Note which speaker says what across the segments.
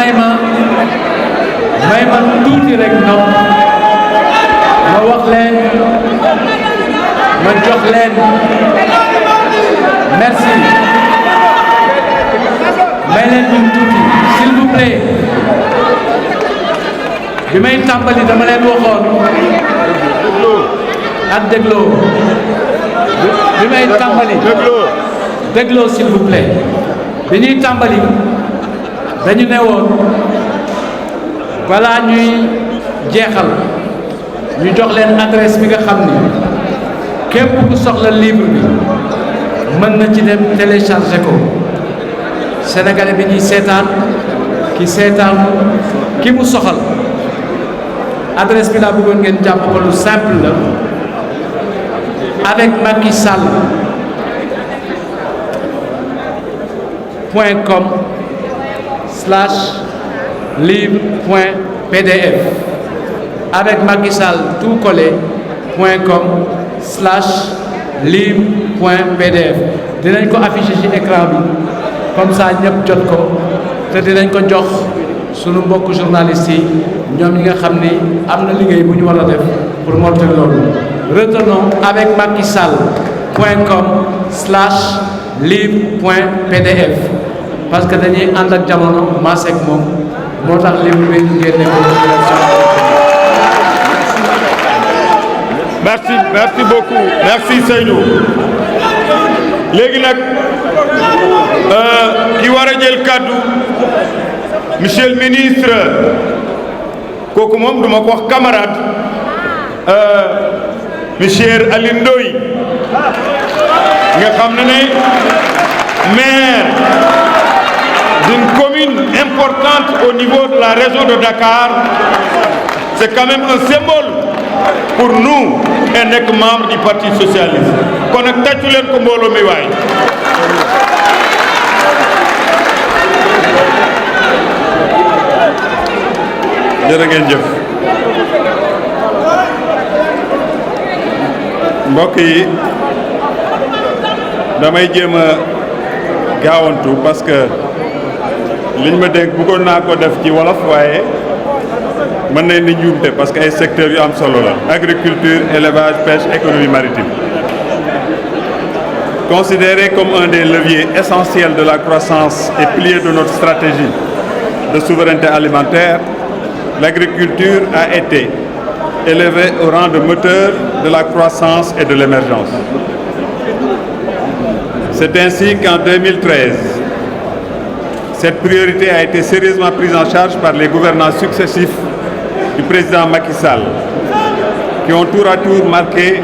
Speaker 1: may ma tuuti rek nopp ma wax leen ma jox leen merci may leen ñu tuuti s'il vous plaît bi may tàmbali dama leen waxoon ak dégloo bi may tàmbali dégloo s'il vous plaît bi ñuy tàmbali dañu ne woon balaa ñuy jeexal ñu jox leen adresse bi nga xam ni képp ku soxla livre bi mën na ci dem télécharger ko sénégalais bi ñuy seetaan ki seetaan ki mu soxal adresse bi laa bëggoon ngeen jàpp ko lu simple la avec Macky Sall .com/livre.pdf avec Macky Sall tout collé .com/livre.pdf dinañ ko afficher ci écran bi comme ça ñëpp jot ko te dinañ ko jox sunu mbokk journalistes yi ñoom ñi nga xam ni am na liggéey bu ñu war a def pour mottali loolu retenons avec Macky Sall .com/livre.pdf parce que dañuy ànd ak jamono maase ak moom moo tax livre bi ñu génne ko.
Speaker 2: merci beaucoup merci Seydou léegi nag ki war a jël kàddu monsieur le ministre kooku moom duma ko wax camarade monsieur Alioune Ndoye nga xam ne maire d'une commune importante au niveau de la région de Dakar, c'est quand même un symbole pour nous et nekk membre du Parti socialiste kon nag tàccu leen ko mbooloo mi waay. jërë ngeen jëf mbokk yi damay jéem a gaawantu parce que liñ ma dégg bëggoon naa ko def ci wolof waaye mën nañ ni njuumte parce que ay secteurs yu am solo la agriculture élevage pêche économie maritime considéré comme un des leviers essentiels de la croissance et pilier de notre stratégie de souveraineté alimentaire, l'agriculture a été élevée au rang de moteur de la croissance et de l'émergence. C'est ainsi qu'en 2013, cette priorité a été sérieusement prise en charge par les gouvernants successifs du président Macky Sall, qui ont tour à tour marqué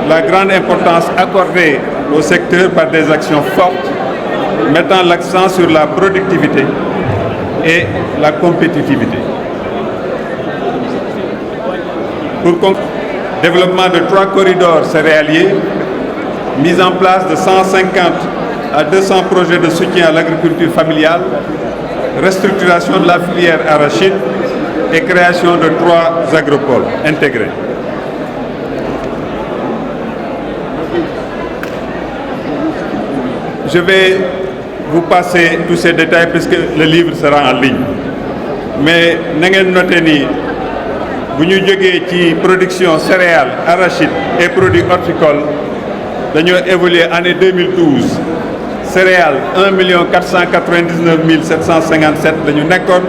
Speaker 2: la grande importance accordée au secteur par des actions fortes, mettant l'accent sur la productivité et la compétitivité. Pour conclure, développement de 3 corridors céréaliers, mise en place de 150 à 200 projets de soutien à l'agriculture familiale, restructuration de la filière arachide et création de 3 agropoles intégrés. Je vais vous passer tous ces détails puisque le livre sera en ligne. Mais na ngeen noter ni bu ñu jógee ci production céréales, arachide et produits horticoles dañoo évoluer année 2012 céréales 1 499 757 la ñu nekkoon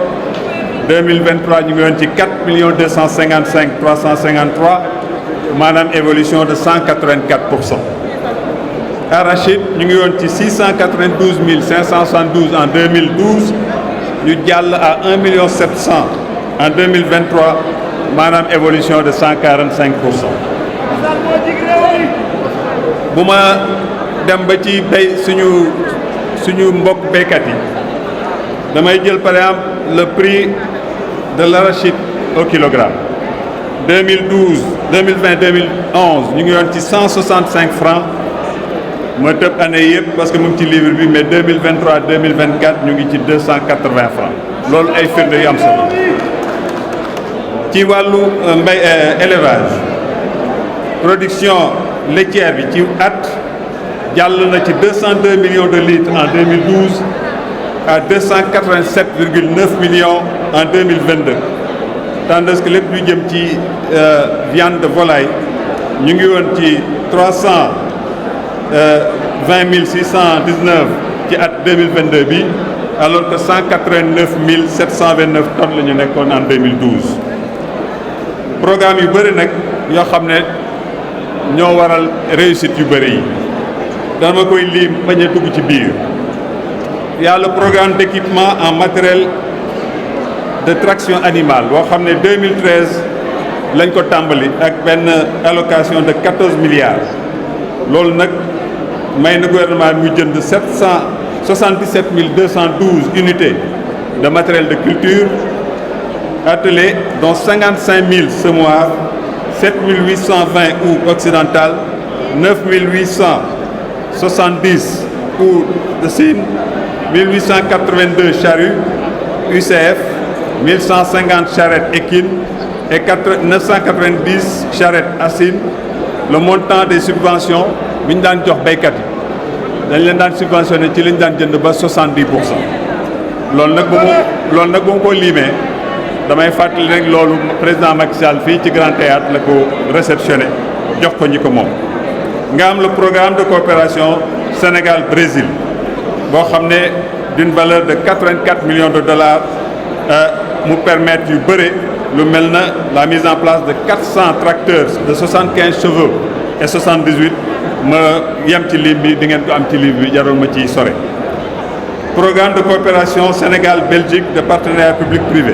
Speaker 2: 2023 ñu ngi woon ci 4 255 353 maanaam évolution de 184%. Arachide ñu ngi woon ci 692 572 en 2012 ñu jàll à 1 700 000 en 2023 maanaam évolution de 145%. bu ma dem ba ci béy suñu mbokk béykat yi damay jël par exemple le prix de l'arachide au kilogramme 2012 2020 2011 ñu ngi woon ci 165 francs. ma tëb année yëpp parce que mu ngi ci livre bi mais 2023 2024 ñu ngi ci 280 francs loolu ay firnde yu am solo ci wàllu mbay élevage production laitière bi ci at jàll na ci 202 millions de litres en 2012 à 287,9 millions en 2022 tandis que lépp lu jëm ci viande de volaille ñu ngi woon ci 320 619 ci at 2022 bi alors que 189 729 tonnes la ñu nekkoon en 2012 programme yu bëri nag yoo xam ne ñoo waral réussite yu bëri yi dama koy lim bañ a dugg ci biir. Il y a le programme d'équipement en matériel de traction animale boo xam ne 2013 lañ ko tàmbali ak benn allocation de 14 milliards loolu nag may na gouvernement bi mu jënd 777 212 unités de matériel de culture attelé dont 55 000 semoirs 7 820 houes occidentales 9 870 houes de cygne 1882 charrues UCF 1150 charrettes équines et 990 charrettes assines. Le montant des subventions bi ñu daan jox béykat yi dañ leen daan subventionné ci li ñu daan jënd ba 70%. loolu nag bu ma ko limee damay fàttali rek loolu président Macky Sall fii ci Grand Théâtre la ko réceptionné jox ko ñi ko moom. nga am le programme de coopération Sénégal-Brésil boo xam ne d'une valeur de 84 millions de dollars mu permettre yu bëre lu mel na la mise en place de 400 tracteurs de 75 chevaux et 78 ma yem ci lim bi di ngeen ko am ci lim bi jarul ma ciy sore. Programme de coopération Sénégal-Belgique de partenariat public-privé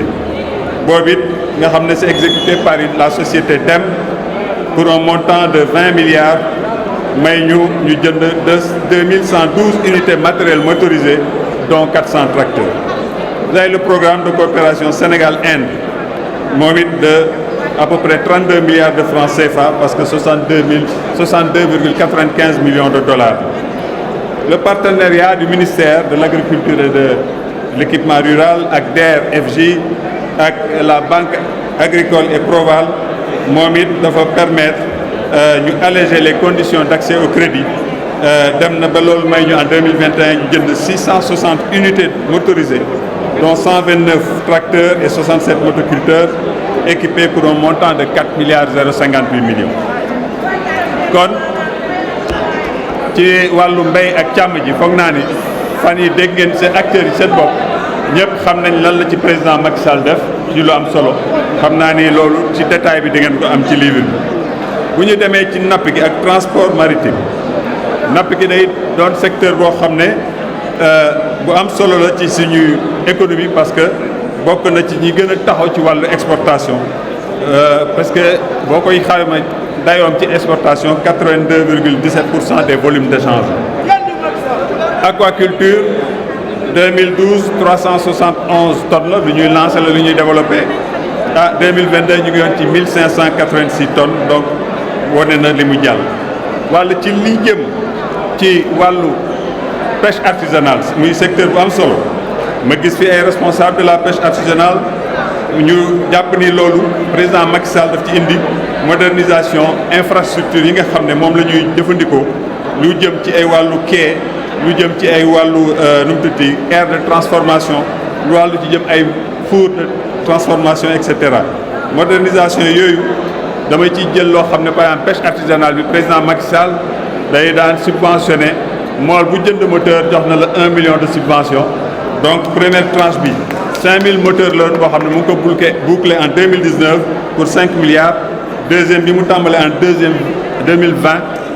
Speaker 2: boobu it nga xam ne c'est exécuté par la société DEM pour un montant de 20 milliards may ñu jënd 2112 unités matériel motorisées dont 400 tracteurs. Vous avez le programme de coopération Sénégal-Inde moom it de à peu près 32 milliards de francs CFA parce que 62,95 millions de dollars. Le partenariat du ministère de l'Agriculture et de l'Équipement rural ak DER/FJ ak la Banque agricole et Proval moom it dafa permettre ñu alléger les conditions d'accès au crédit dem na ba loolu may ñu en 2021 ñu jënd 660 unités motorisées dont 129 tracteurs et 67 motoculteurs équipés pour un montant de 4 milliards 058 millions. kon ci wàllu mbéy ak càmm ji foog naa ni fan yi dégg ngeen seen acteurs yi seen bopp ñëpp xam nañ lan la ci président Macky Sall def ci lu am solo xam naa ni loolu ci détail bi di ngeen ko am ci livre bi. bu ñu demee ci napp gi ak transport maritime napp gi day doon secteur boo xam ne bu am solo la ci suñu économie parce que bokk na ci ñi gën a taxaw ci wàllu exportation parce que boo koy xayma dayoom ci exportation 82,17% des volumes d'échange. Aquaculture 2012 371 tonnes la lu ñuy lancé la lu ñuy développé 2022 ñu ngi yoon ci 1586 tonnes donc wane na li mu jàll. wàllu ci li jëm ci wàllu pêche artisanale muy secteur bu am solo ma gis fi ay responsable de la pêche artisanale ñu jàpp ni loolu président Macky Sall daf ci indi modernisation infrastructure yi nga xam ne moom la ñuy jëfandikoo lu jëm ci ay wàllu quai lu jëm ci ay wàllu nu mu tuddati aire de transformation lu wàllu ci jëm ay four de transformation et cetera modernisation yooyu damay ciy jël loo xam ne par exemple pêche artisanale bi président Macky Sall day daan subventionné mool bu jënd moteur jox na la 1 million de subvention donc première tranche bi 5000 moteurs la boo xam ne mu ngi ko bouclé en 2019 pour 5 milliards deuxième bi mu tàmbale en 2020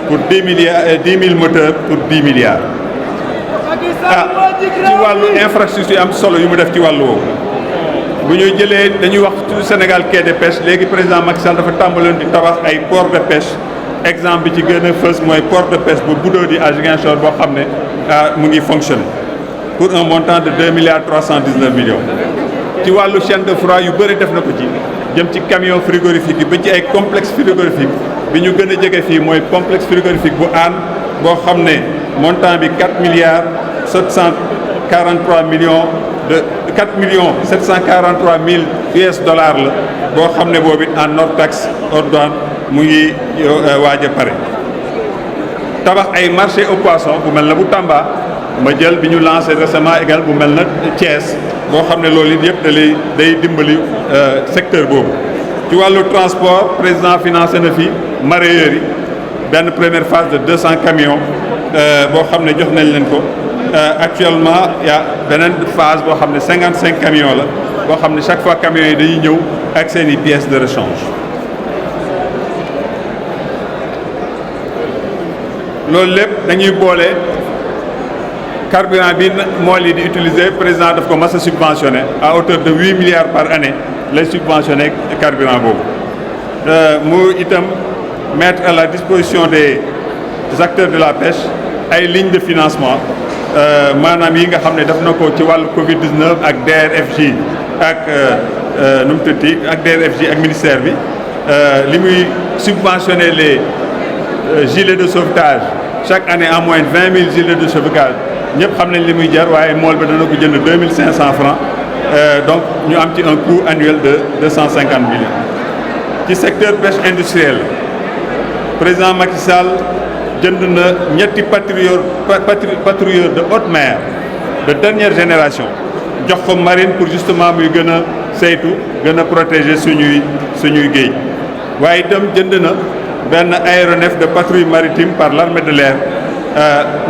Speaker 2: pour 10 000 moteurs pour 10 milliards. ci wàllu infrastructure am solo yu mu def ci wàllu woowu bu ñu jëlee dañuy wax ci Sénégal quai de pêche léegi président Macky Sall dafa tàmbaloon di tabax ay port de pêche exemple bi ci gën a fës mooy port de pêche bu Budodi à Ziguinchor boo xam ne mu ngi fonctionner pour un montant de 2 milliards 319 millions. ci wàllu chaîne de froid yu bëri def na ko ci jëm ci camion frigorifique yi ba ci ay complexe frigorifique bi ñu gën a jege fii mooy complexe frigorifique bu Hann boo xam ne montant bi 4 milliards 743 millions de 4 millions 743 mille US dollars la boo xam ne boobu en hors taxe hors douane mu ngi waaj a pare. tabax ay marché au poisson bu mel na bu Tamba ma jël bi ñu lancé récemment égal bu mel na Thiès boo xam ne loolu it yëpp day dimbali secteur boobu. ci wàllu transport président financé na fi mareyeurs yi benn première phase de 200 camions boo xam ne jox nañ leen ko actuellement y a beneen phase boo xam ne 55 camions la boo xam ne chaque fois camions yi dañuy ñëw ak seen i pièces de rechange. loolu lépp dañuy boole carburant bi mool yi di utiliser président daf ko mas a subventionné à hauteur de 8 milliards par année lay subventionné carburant boobu mu itam mettre à la disposition des acteurs de la pêche ay lignes de financement maanaam yi nga xam ne def na ko ci wàllu Covid 19 ak DRFJ ak nu mu tuddati ak DRFJ ak ministère bi li muy subventionné les gilets de sauvetage chaque année en moyenne 20 000 gilets de sauvetage ñëpp xam nañ li muy jar waaye mool ba dana ko jënd 2500 francs donc ñu am ci un coût annuel de 250 millions. ci secteur pêche industrielle président Macky Sall jënd na ñetti patrouilleurs de haute mer de dernière génération jox ko marine pour justement muy gën a saytu gën a protéger suñuy géej waaye itam jënd na benn aéronef de patrouille maritime par l'armée de l'air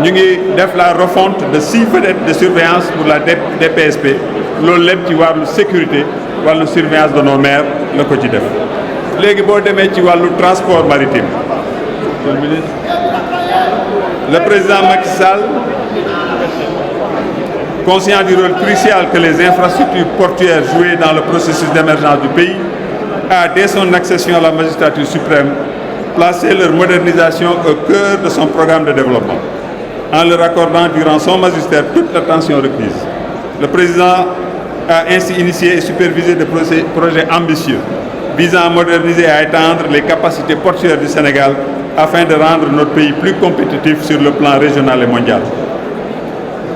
Speaker 2: ñu ngi def la refonte de 6 vedettes de surveillance pour la DPSP loolu lépp ci wàllu sécurité wàllu surveillance de nos mers la ko ci def. léegi boo demee ci wàllu transport maritime monsieur le ministre le président Macky Sall conscient du rôle crucial que les infrastructures portuaires jouaient dans le processus d'émergence du pays a dès son accession à la magistrature suprême placé leur modernisation au cœur de son programme de développement, en leur accordant durant son magistère toute l'attention requise. Le président a ainsi initié et supervisé des projets ambitieux visant à moderniser et à étendre les capacités portuaires du Sénégal afin de rendre notre pays plus compétitif sur le plan régional et mondial.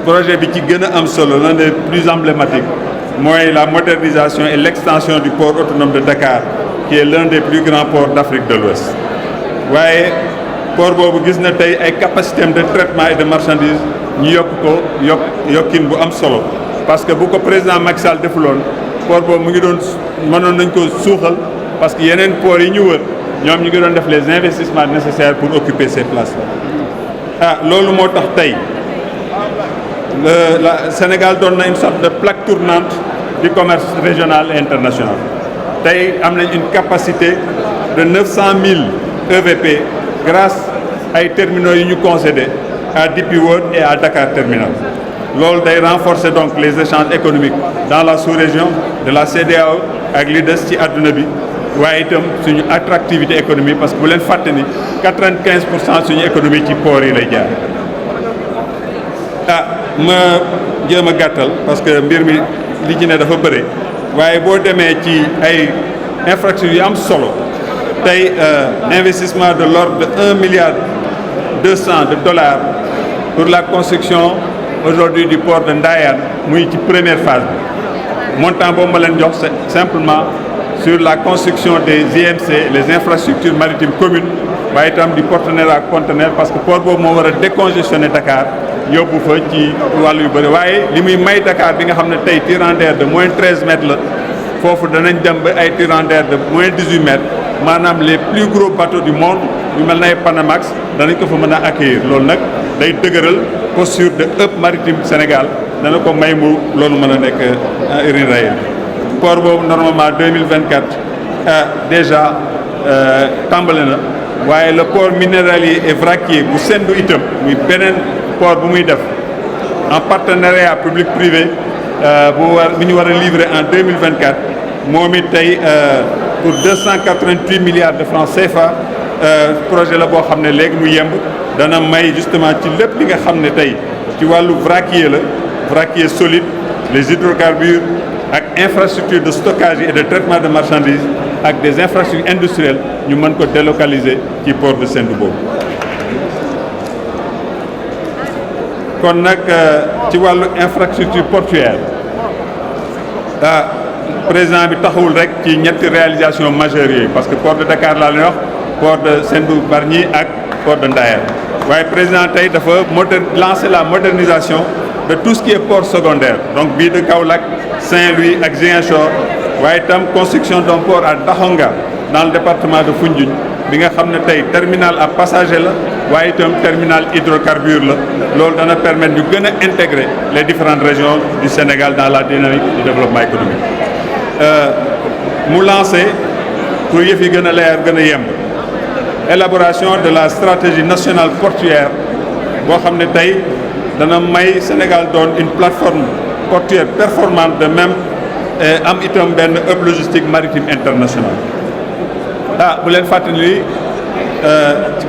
Speaker 2: Projet bi ci gën a am solo, l'un des plus emblématiques, mooy la modernisation et l'extension du port autonome de Dakar, qui est l'un des plus grands ports d'Afrique de l'Ouest. waaye port boobu gis na tey ay capacité de traitement et de marchandises ñu yokk ko yokkin bu am solo parce que bu ko président Macky Sall defuloon port boobu mu ngi doon mënoon nañ ko suuxal parce que yeneen port yi ñu wër ñoom ñu ngi doon def les investissements nécessaires pour occuper ces places là. Loolu moo tax tey la Sénégal doon na une sorte de plaque tournante du commerce régional et international tey am nañ une capacité de 900 000 EVP grâce ay terminaux yi ñu concédé à DP World et à Dakar Terminal loolu day renforcer donc les échanges économiques dans la sous-région de la CEDEAO ak li des ci àdduna bi waaye itam suñu attractivité économique parce que bu leen fàtte ni 95% suñu économie ci port yi lay jaar. Ma jéem a gàttal parce que mbir mi li ci ne dafa bëre waaye boo demee ci ay infrastructures yu am solo. tey investissement de l'ordre de 1,2 milliard de dollars pour la construction aujourd'hui du port de Ndayane muy ci première phase bi montant boobu ma leen jox c'est simplement sur la construction des IMC les infrastructures maritimes communes waaye itam di partenariat ak conteneur parce que port boobu moo war a décongestionner Dakar yóbbu fa ci wàllu yu bëri waaye li muy may Dakar bi nga xam ne tey tirant d'air de moins 13 mètres la foofu danañ dem ba ay tirant d'air de moins 18 mètres maanaam les plus gros bateaux du monde yu mel na ay Panamax danañ ko fa mën a accueillir loolu nag day dëgëral posture de hub maritime Sénégal dana ko may mu loolu mën a nekk RIRAEL port boobu normalement 2024 déjà tàmbale na waaye le port minéralier et vraquier bu Sendou itam muy beneen port bu muy def en partenariat public privé bu ñu war a livrer en 2024 moom it tey pour 288 milliards de francs CFA projet la boo xam ne léegi mu yemb dana may justement ci lépp li nga xam ne tey ci wàllu vraquier la vraquier solide les hydrocarbures ak infrastructure de stockage et de traitement de marchandises ak des infrastructures industrielles ñu mën ko délocaliser ci port de Sendou boobu. kon nag ci wàllu infrastructure portuaire président bi taxawul rek ci ñetti réalisation majeures yi parce que port de Dakar laa leen wax port de Sendou Bargny ak port de Ndayane waaye président tey dafa lancer la modernisation de tout ce qui est port secondaire donc bii de Kaolack Saint-Louis ak Ziguinchor waaye itam construction d'un port à Daxonga dans le département de Foundiougne bi nga xam ne tey terminal à passager la waaye itam terminal hydrocarbure la loolu dana permettre ñu gën a intégrer les différentes régions du Sénégal dans la dynamique du développement économique mu lancé pour yëf yi gën a leer gën a yemb élaboration de la stratégie nationale portuaire boo xam ne tey dana may Sénégal doon une plateforme portuaire performante de même am itam benn hub logistique maritime international bu leen fàttali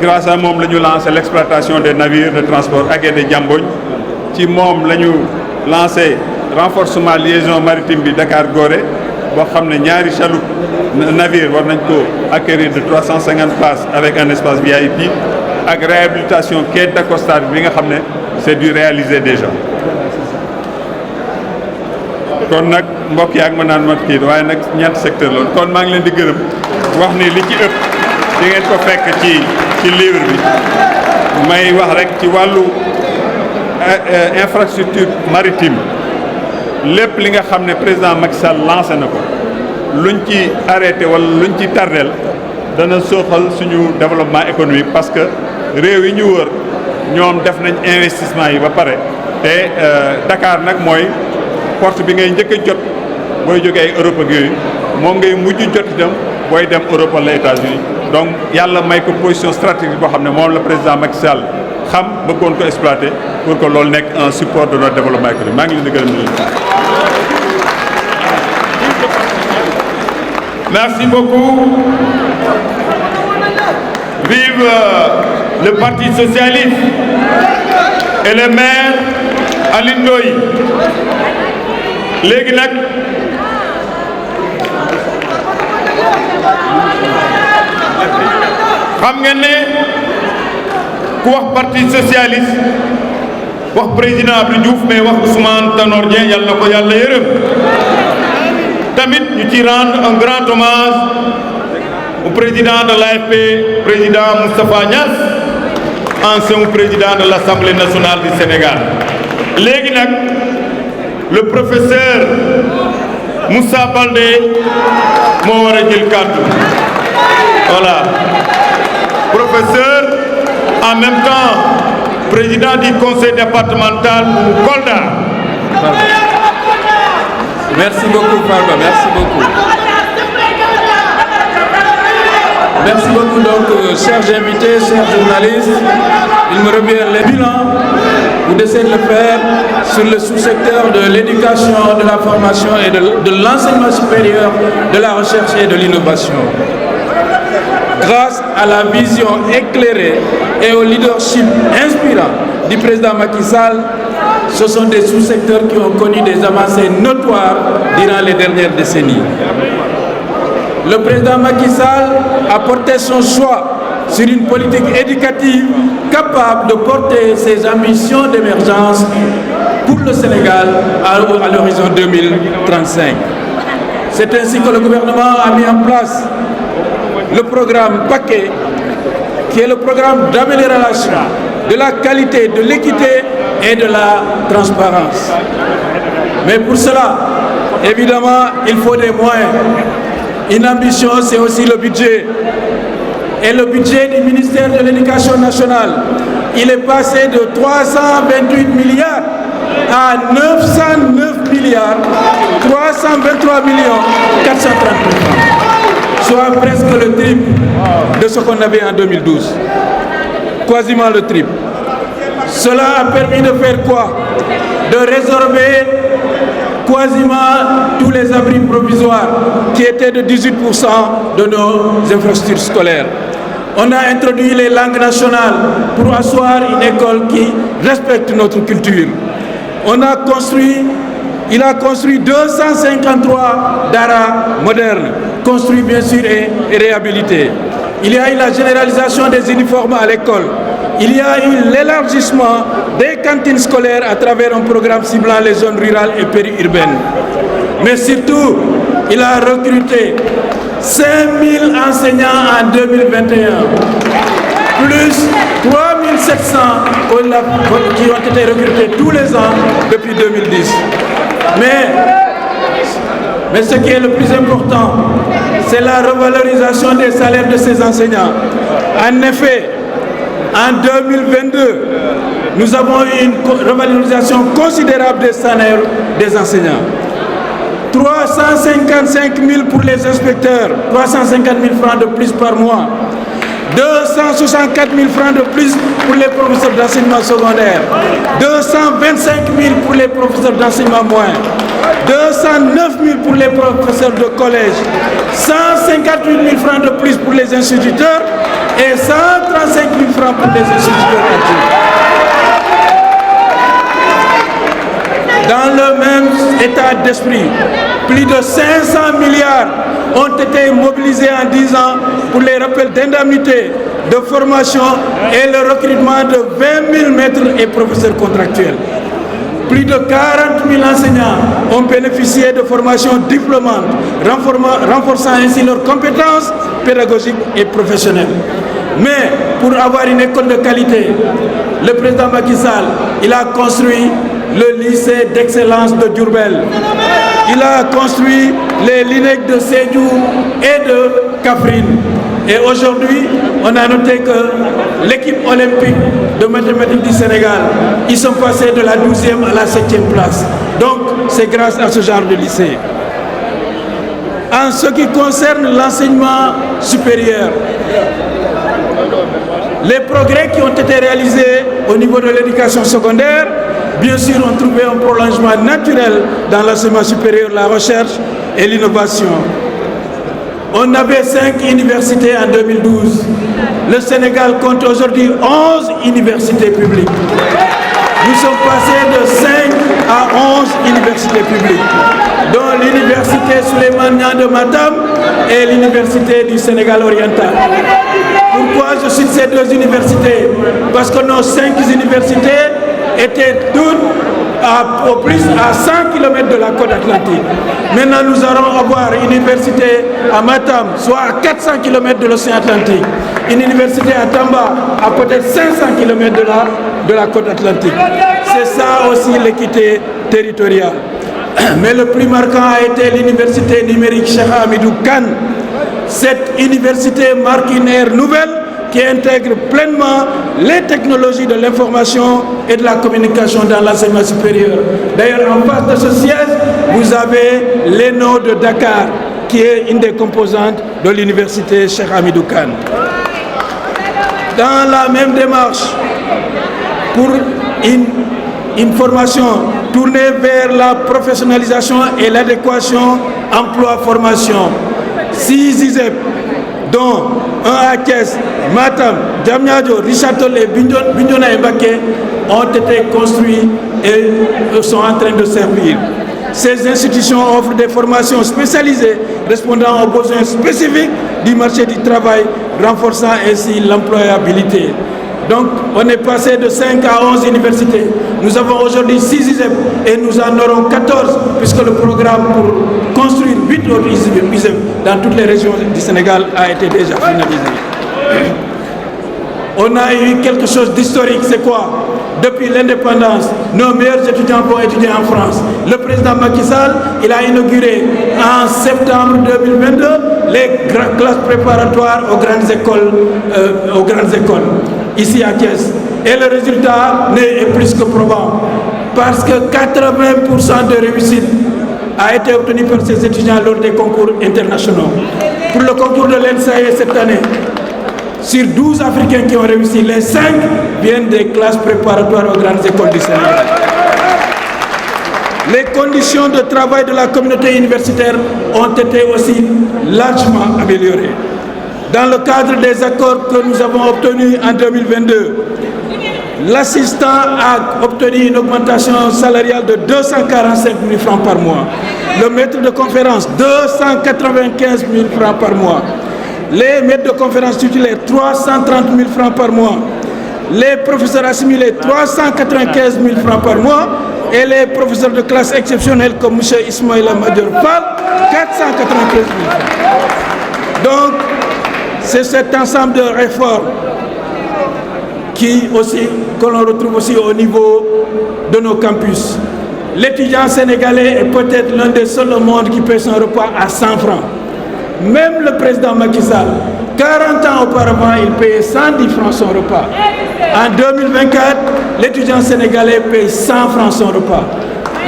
Speaker 2: grâce à moom la ñu lancé l'exploitation des navires de transport Aguédé Diambogne ci moom la ñu lancé renforcement liaison maritime bi Dakar Gorée boo xam ne ñaari chaloupe navire war nañ ko acquérir de 350 places avec un espace VIP ak réhabilitation quai d'accostage bi nga xam ne c'est du réalisé déjà kon nag mbokk yi ak ma naan mat kii waaye nag ñeenti secteur loolu kon maa ngi leen di gërëm wax ni li ci ëpp di ngeen ko fekk ci livre bi may wax rek ci wàllu infrastructure maritime lépp li nga xam ne président Macky Sall lancé na ko luñ ci arrêté wala luñ ci tardeel dana sooxal suñu développement économique parce que réew yi ñu wër ñoom def nañ investissement yi ba pare te Dakar nag mooy porte bi ngay njëkk a jot booy jógee ay Europe ak yooyu moom ngay mujj jot itam booy dem Europe wala États-Unis donc yàlla may ko position stratégique boo xam ne moom la président Macky Sall xam bëggoon ko exploiter pour que loolu nekk un support de notre développement économique maa ngi leen di gërëm di leen.
Speaker 3: Merci beaucoup. Vive le Parti socialiste et le maire Alioune Ndoye. léegi nag xam ngeen ne ku wax Parti socialiste wax président Abdou Diouf mais wax Ousmane Tanor Dieng yàlla na ko yàlla yërëm tamit ñu ci rendre un grand hommage au président de l'AFP président Moustapha Niasse ancien président de l'Assemblée nationale du Sénégal léegi nag le professeur Moussa Baldé moo war a jël kàddu voilà professeur en même temps président du conseil départemental bu Kolda.
Speaker 4: Merci beaucoup Farba, merci beaucoup. Merci beaucoup donc chers invités, chers journalistes. Il me revient le bilan. Vous essayez de le faire sur le sous-secteur de l'éducation, de la formation et de l'enseignement supérieur, de la recherche et de l'innovation. Grâce à la vision éclairée et au leadership inspirant du président Macky Sall, ce sont des sous-secteurs qui ont connu des avancées notoires durant les dernières décennies. Le président Macky Sall a porté son choix sur une politique éducative capable de porter ses ambitions d'émergence pour le Sénégal à l'horizon 2035. C'est ainsi que le gouvernement a mis en place le programme Paquet, qui est le programme d'amélioration de la qualité, de l'équité et de la transparence. Mais pour cela, évidemment, il faut des moyens. Une ambition, c'est aussi le budget. Et le budget du ministère de l'Éducation nationale, il est passé de 328 milliards à 909 milliards 323 millions 430 000, soit presque le triple de ce qu'on avait en 2012. Quasiment le triple. Cela a permis de faire quoi? De résorber quasiment tous les abris provisoires qui étaient de 18% de nos infrastructures scolaires. On a introduit les langues nationales pour asseoir une école qui respecte notre culture. Il a construit 253 daara modernes, construits bien sûr et réhabilités. Il y a eu la généralisation des uniformes à l'école. Il y a eu l'élargissement des cantines scolaires à travers un programme ciblant les zones rurales et périurbaines. Mais surtout, il a recruté 5000 enseignants en 2021, plus 3500 700 qui ont été recrutés tous les ans depuis 2010. Mais ce qui est le plus important, c'est la revalorisation des salaires de ces enseignants. En effet, en 2022, nous avons eu une revalorisation considérable des salaires des enseignants. 355 000 pour les inspecteurs, 350 000 francs de plus par mois. 264 000 francs de plus pour les professeurs d'enseignement secondaire, 225 000 pour les professeurs d'enseignement moyen, 209 000 pour les professeurs de collège, 158 000 francs de plus pour les instituteurs et 135 000 francs pour les instituteurs adultes. Dans le même état d'esprit, plus de 500 milliards ont été mobilisés en 10 ans pour les rappels d'indemnité, de formation et le recrutement de 20 000 maîtres et professeurs contractuels. Plus de 40 000 enseignants ont bénéficié de formations diplômantes, renforçant ainsi leurs compétences pédagogiques et professionnelles. Mais pour avoir une école de qualité, le président Macky Sall, il a construit le lycée d'excellence de Diourbel. Il a construit les LINEC de Sédhiou et de Kaffrine. Et aujourd'hui, on a noté que l'équipe olympique de mathématiques du Sénégal, ils sont passés de la 12e à la 7e place. Donc, c'est grâce à ce genre de lycée. En ce qui concerne l'enseignement supérieur, les progrès qui ont été réalisés au niveau de l'éducation secondaire, bien sûr, ont trouvé un prolongement naturel dans l'enseignement supérieur, la recherche et l'innovation. On avait 5 universités en 2012. Le Sénégal compte aujourd'hui 11 universités publiques. Nous sommes passés de 5 à 11 universités publiques, dont l'université Souleymane Niang de Matam et l'université du Sénégal oriental. Pourquoi je cite ces deux universités? Parce que nos 5 universités étaient toutes au plus à 100 km de la côte atlantique. Maintenant, nous allons avoir une université à Matam, soit à 400 km de l'océan Atlantique. Une université à Tamba, à peut-être 500 km de la côte atlantique. C'est ça aussi l'équité territoriale. Mais le plus marquant a été l'université numérique Cheikh Hamidou Kane. Cette université marque une ère nouvelle qui intègre pleinement les technologies de l'information et de la communication dans l'enseignement supérieur. D'ailleurs, en face de ce siège, vous avez l'ENO de Dakar, qui est une des composantes de l'université Cheikh Hamidou Kane. Dans la même démarche, pour une formation tournée vers la professionnalisation et l'adéquation emploi-formation, 6 ISEP, dont un à Thiès, Matam, Diamniadio, Richard Toll et Bignona et Mbacké, ont été construits et sont en train de servir. Ces institutions offrent des formations spécialisées répondant aux besoins spécifiques du marché du travail, renforçant ainsi l'employabilité. Donc, on est passé de 5 à 11 universités. Nous avons aujourd'hui 6 ISEP et nous en aurons 14, puisque le programme pour construire 8 autres ISEP dans toutes les régions du Sénégal a été déjà finalisé. On a eu quelque chose d'historique, c'est quoi? Depuis l'indépendance, nos meilleurs étudiants vont étudier en France. Le président Macky Sall, il a inauguré en septembre 2022 les classes préparatoires aux grandes écoles, ici à Thiès. Et le résultat est plus que probant, parce que 80% de réussite a été obtenu par ces étudiants lors des concours internationaux. Pour le concours de l'ENSAE cette année, sur 12 Africains qui ont réussi, les 5 viennent des classes préparatoires aux grandes écoles du Sénégal. Les conditions de travail de la communauté universitaire ont été aussi largement améliorées. Dans le cadre des accords que nous avons obtenus en 2022, l'assistant a obtenu une augmentation salariale de 245 000 francs par mois. Le maître de conférence, 295 000 francs par mois. Les maîtres de conférence titulaires, 330 000 francs par mois. Les professeurs assimilés, 395 000 francs par mois. Et les professeurs de classe exceptionnelle comme M. Ismaïla Madior Fall, 495 000 francs. Donc, c'est cet ensemble de réformes que l'on retrouve aussi au niveau de nos campus. L'étudiant sénégalais est peut-être l'un des seuls au monde qui paie son repas à 100 francs. Même le président Macky Sall, 40 ans auparavant, il payait 110 francs son repas. En 2024, l'étudiant sénégalais paye 100 francs son repas.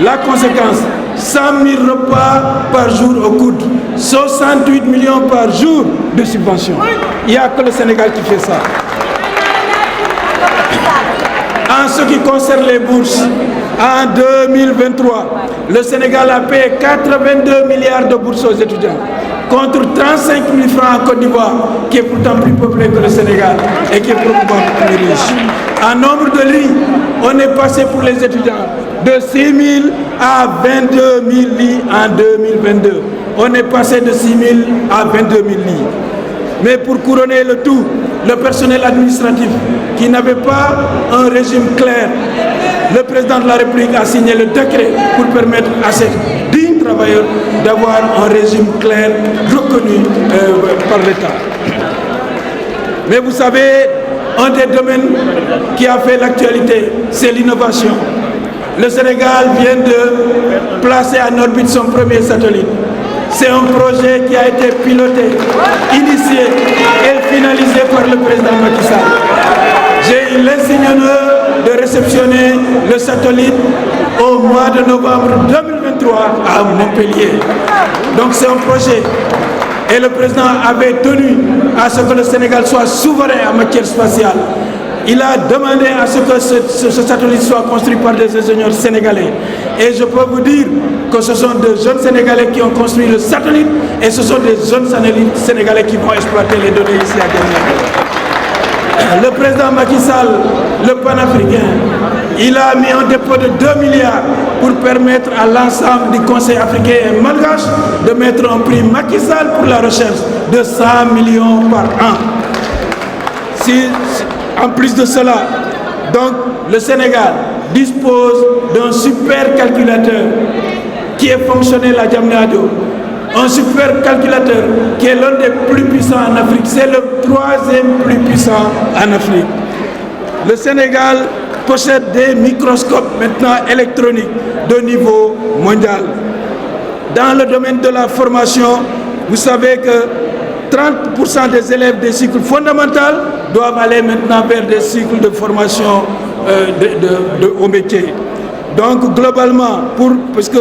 Speaker 4: La conséquence, 100 000 repas par jour au coude, 68 millions par jour de subventions. Il n'y a que le Sénégal qui fait ça. En ce qui concerne les bourses, en 2023, le Sénégal a payé 82 milliards de bourses aux étudiants, contre 35 000 francs en Côte d'Ivoire, qui est pourtant plus peuplé que le Sénégal et qui est probablement plus riche. En nombre de lits, on est passé pour les étudiants de 6 000 à 22 000 lits en 2022. On est passé de 6 000 à 22 000 lits. Mais pour couronner le tout, le personnel administratif qui n'avait pas un régime clair, le président de la République a signé le décret pour permettre à ces dignes travailleurs d'avoir un régime clair reconnu par l'État. Mais vous savez, un des domaines qui a fait l'actualité, c'est l'innovation. Le Sénégal vient de placer en orbite son premier satellite. C'est un projet qui a été piloté, initié et finalisé par le président Macky Sall. J'ai eu l'insigne honneur de réceptionner le satellite au mois de novembre 2023 à Montpellier. Donc c'est un projet. Et le président avait tenu à ce que le Sénégal soit souverain en matière spatiale. Il a demandé à ce que ce satellite soit construit par des ingénieurs sénégalais. Et je peux vous dire que ce sont des jeunes Sénégalais qui ont construit le satellite et ce sont des jeunes Sénégalais qui vont exploiter les données ici à Damietta. Le président Macky Sall, le panafricain, il a mis un dépôt de 2 milliards pour permettre à l'ensemble du Conseil africain et malgache de mettre un prix Macky Sall pour la recherche de 100 millions par an. En plus de cela, donc, le Sénégal dispose d'un super calculateur qui est fonctionnel à Diamniadio. Un super calculateur qui est l'un des plus puissants en Afrique. C'est le 3e plus puissant en Afrique. Le Sénégal possède des microscopes maintenant électroniques de niveau mondial. Dans le domaine de la formation, vous savez que 30% des élèves des cycles fondamentaux doivent aller maintenant vers des cycles de formation au métier. Donc globalement, parce que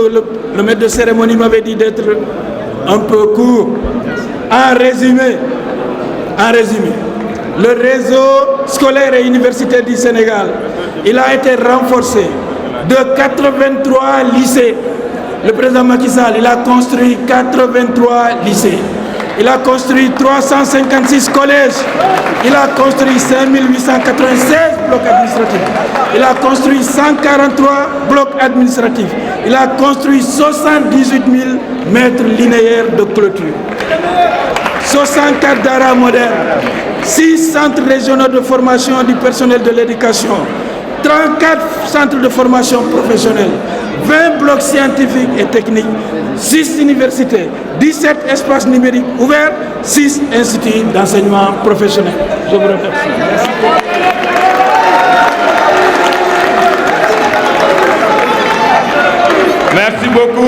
Speaker 4: le maître de cérémonie m'avait dit d'être un peu court, en résumé, le réseau scolaire et universitaire du Sénégal, il a été renforcé de 83 lycées. Le président Macky Sall, il a construit 83 lycées. Il a construit 356 collèges. Il a construit 5896 blocs administratifs. Il a construit 143 blocs administratifs. Il a construit 78 000 mètres linéaires de clôture. 64 daras modernes, 6 centres régionaux de formation du personnel de l'éducation, 34 centres de formation professionnelle, 20 blocs scientifiques et techniques, 6 universités, 17 espaces numériques ouverts, 6 instituts d'enseignement professionnel. Je vous remercie. Merci.
Speaker 3: Merci beaucoup.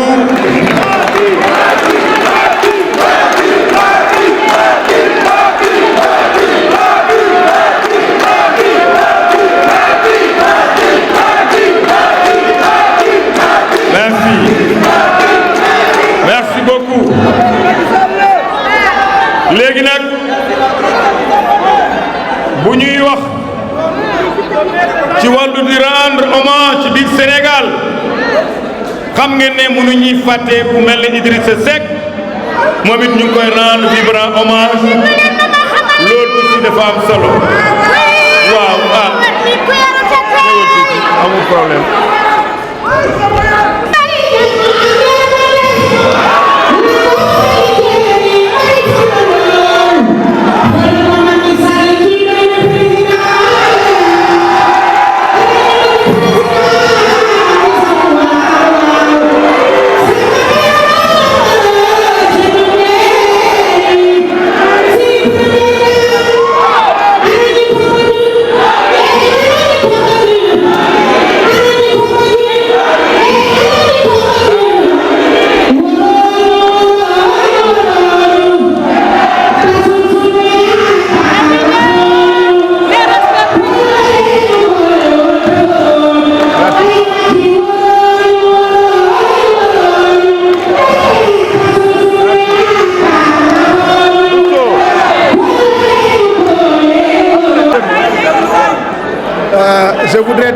Speaker 3: Merci beaucoup. Léegi nag bu ñuy wax ci wàllu di rendre hommage ci biir Sénégal xam ngeen ne mënuñuy fàtte ku mel ne Idrissa Seck moom it ñu ngi koy rendre vibrant hommage loolu aussi dafa am solo waaw amul problème.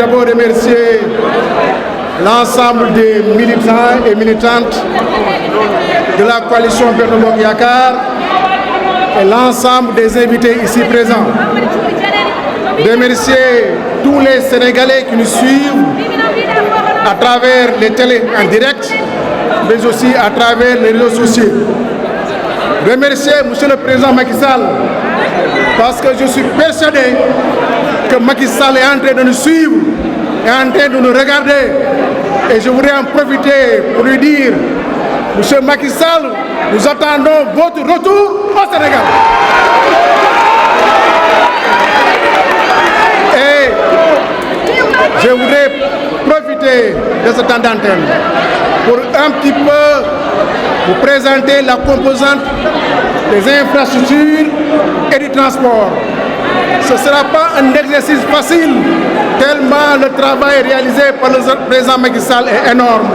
Speaker 5: d'abord remercier l'ensemble des militants et militantes de la coalition Benno Bokk Yakaar et l'ensemble des invités ici présents. Remercier tous les Sénégalais qui nous suivent à travers les télés en direct, mais aussi à travers les réseaux sociaux. Remercier Monsieur le Président Macky Sall, parce que je suis persuadé que Macky Sall est en train de nous suivre, est en train de nous regarder. Et je voudrais en profiter pour lui dire, Monsieur Macky Sall, nous attendons votre retour au Sénégal. Et je voudrais profiter de ce temps d'antenne pour un petit peu vous présenter la composante des infrastructures et du transport. Ce ne sera pas un exercice facile, tellement le travail réalisé par le président Macky Sall est énorme.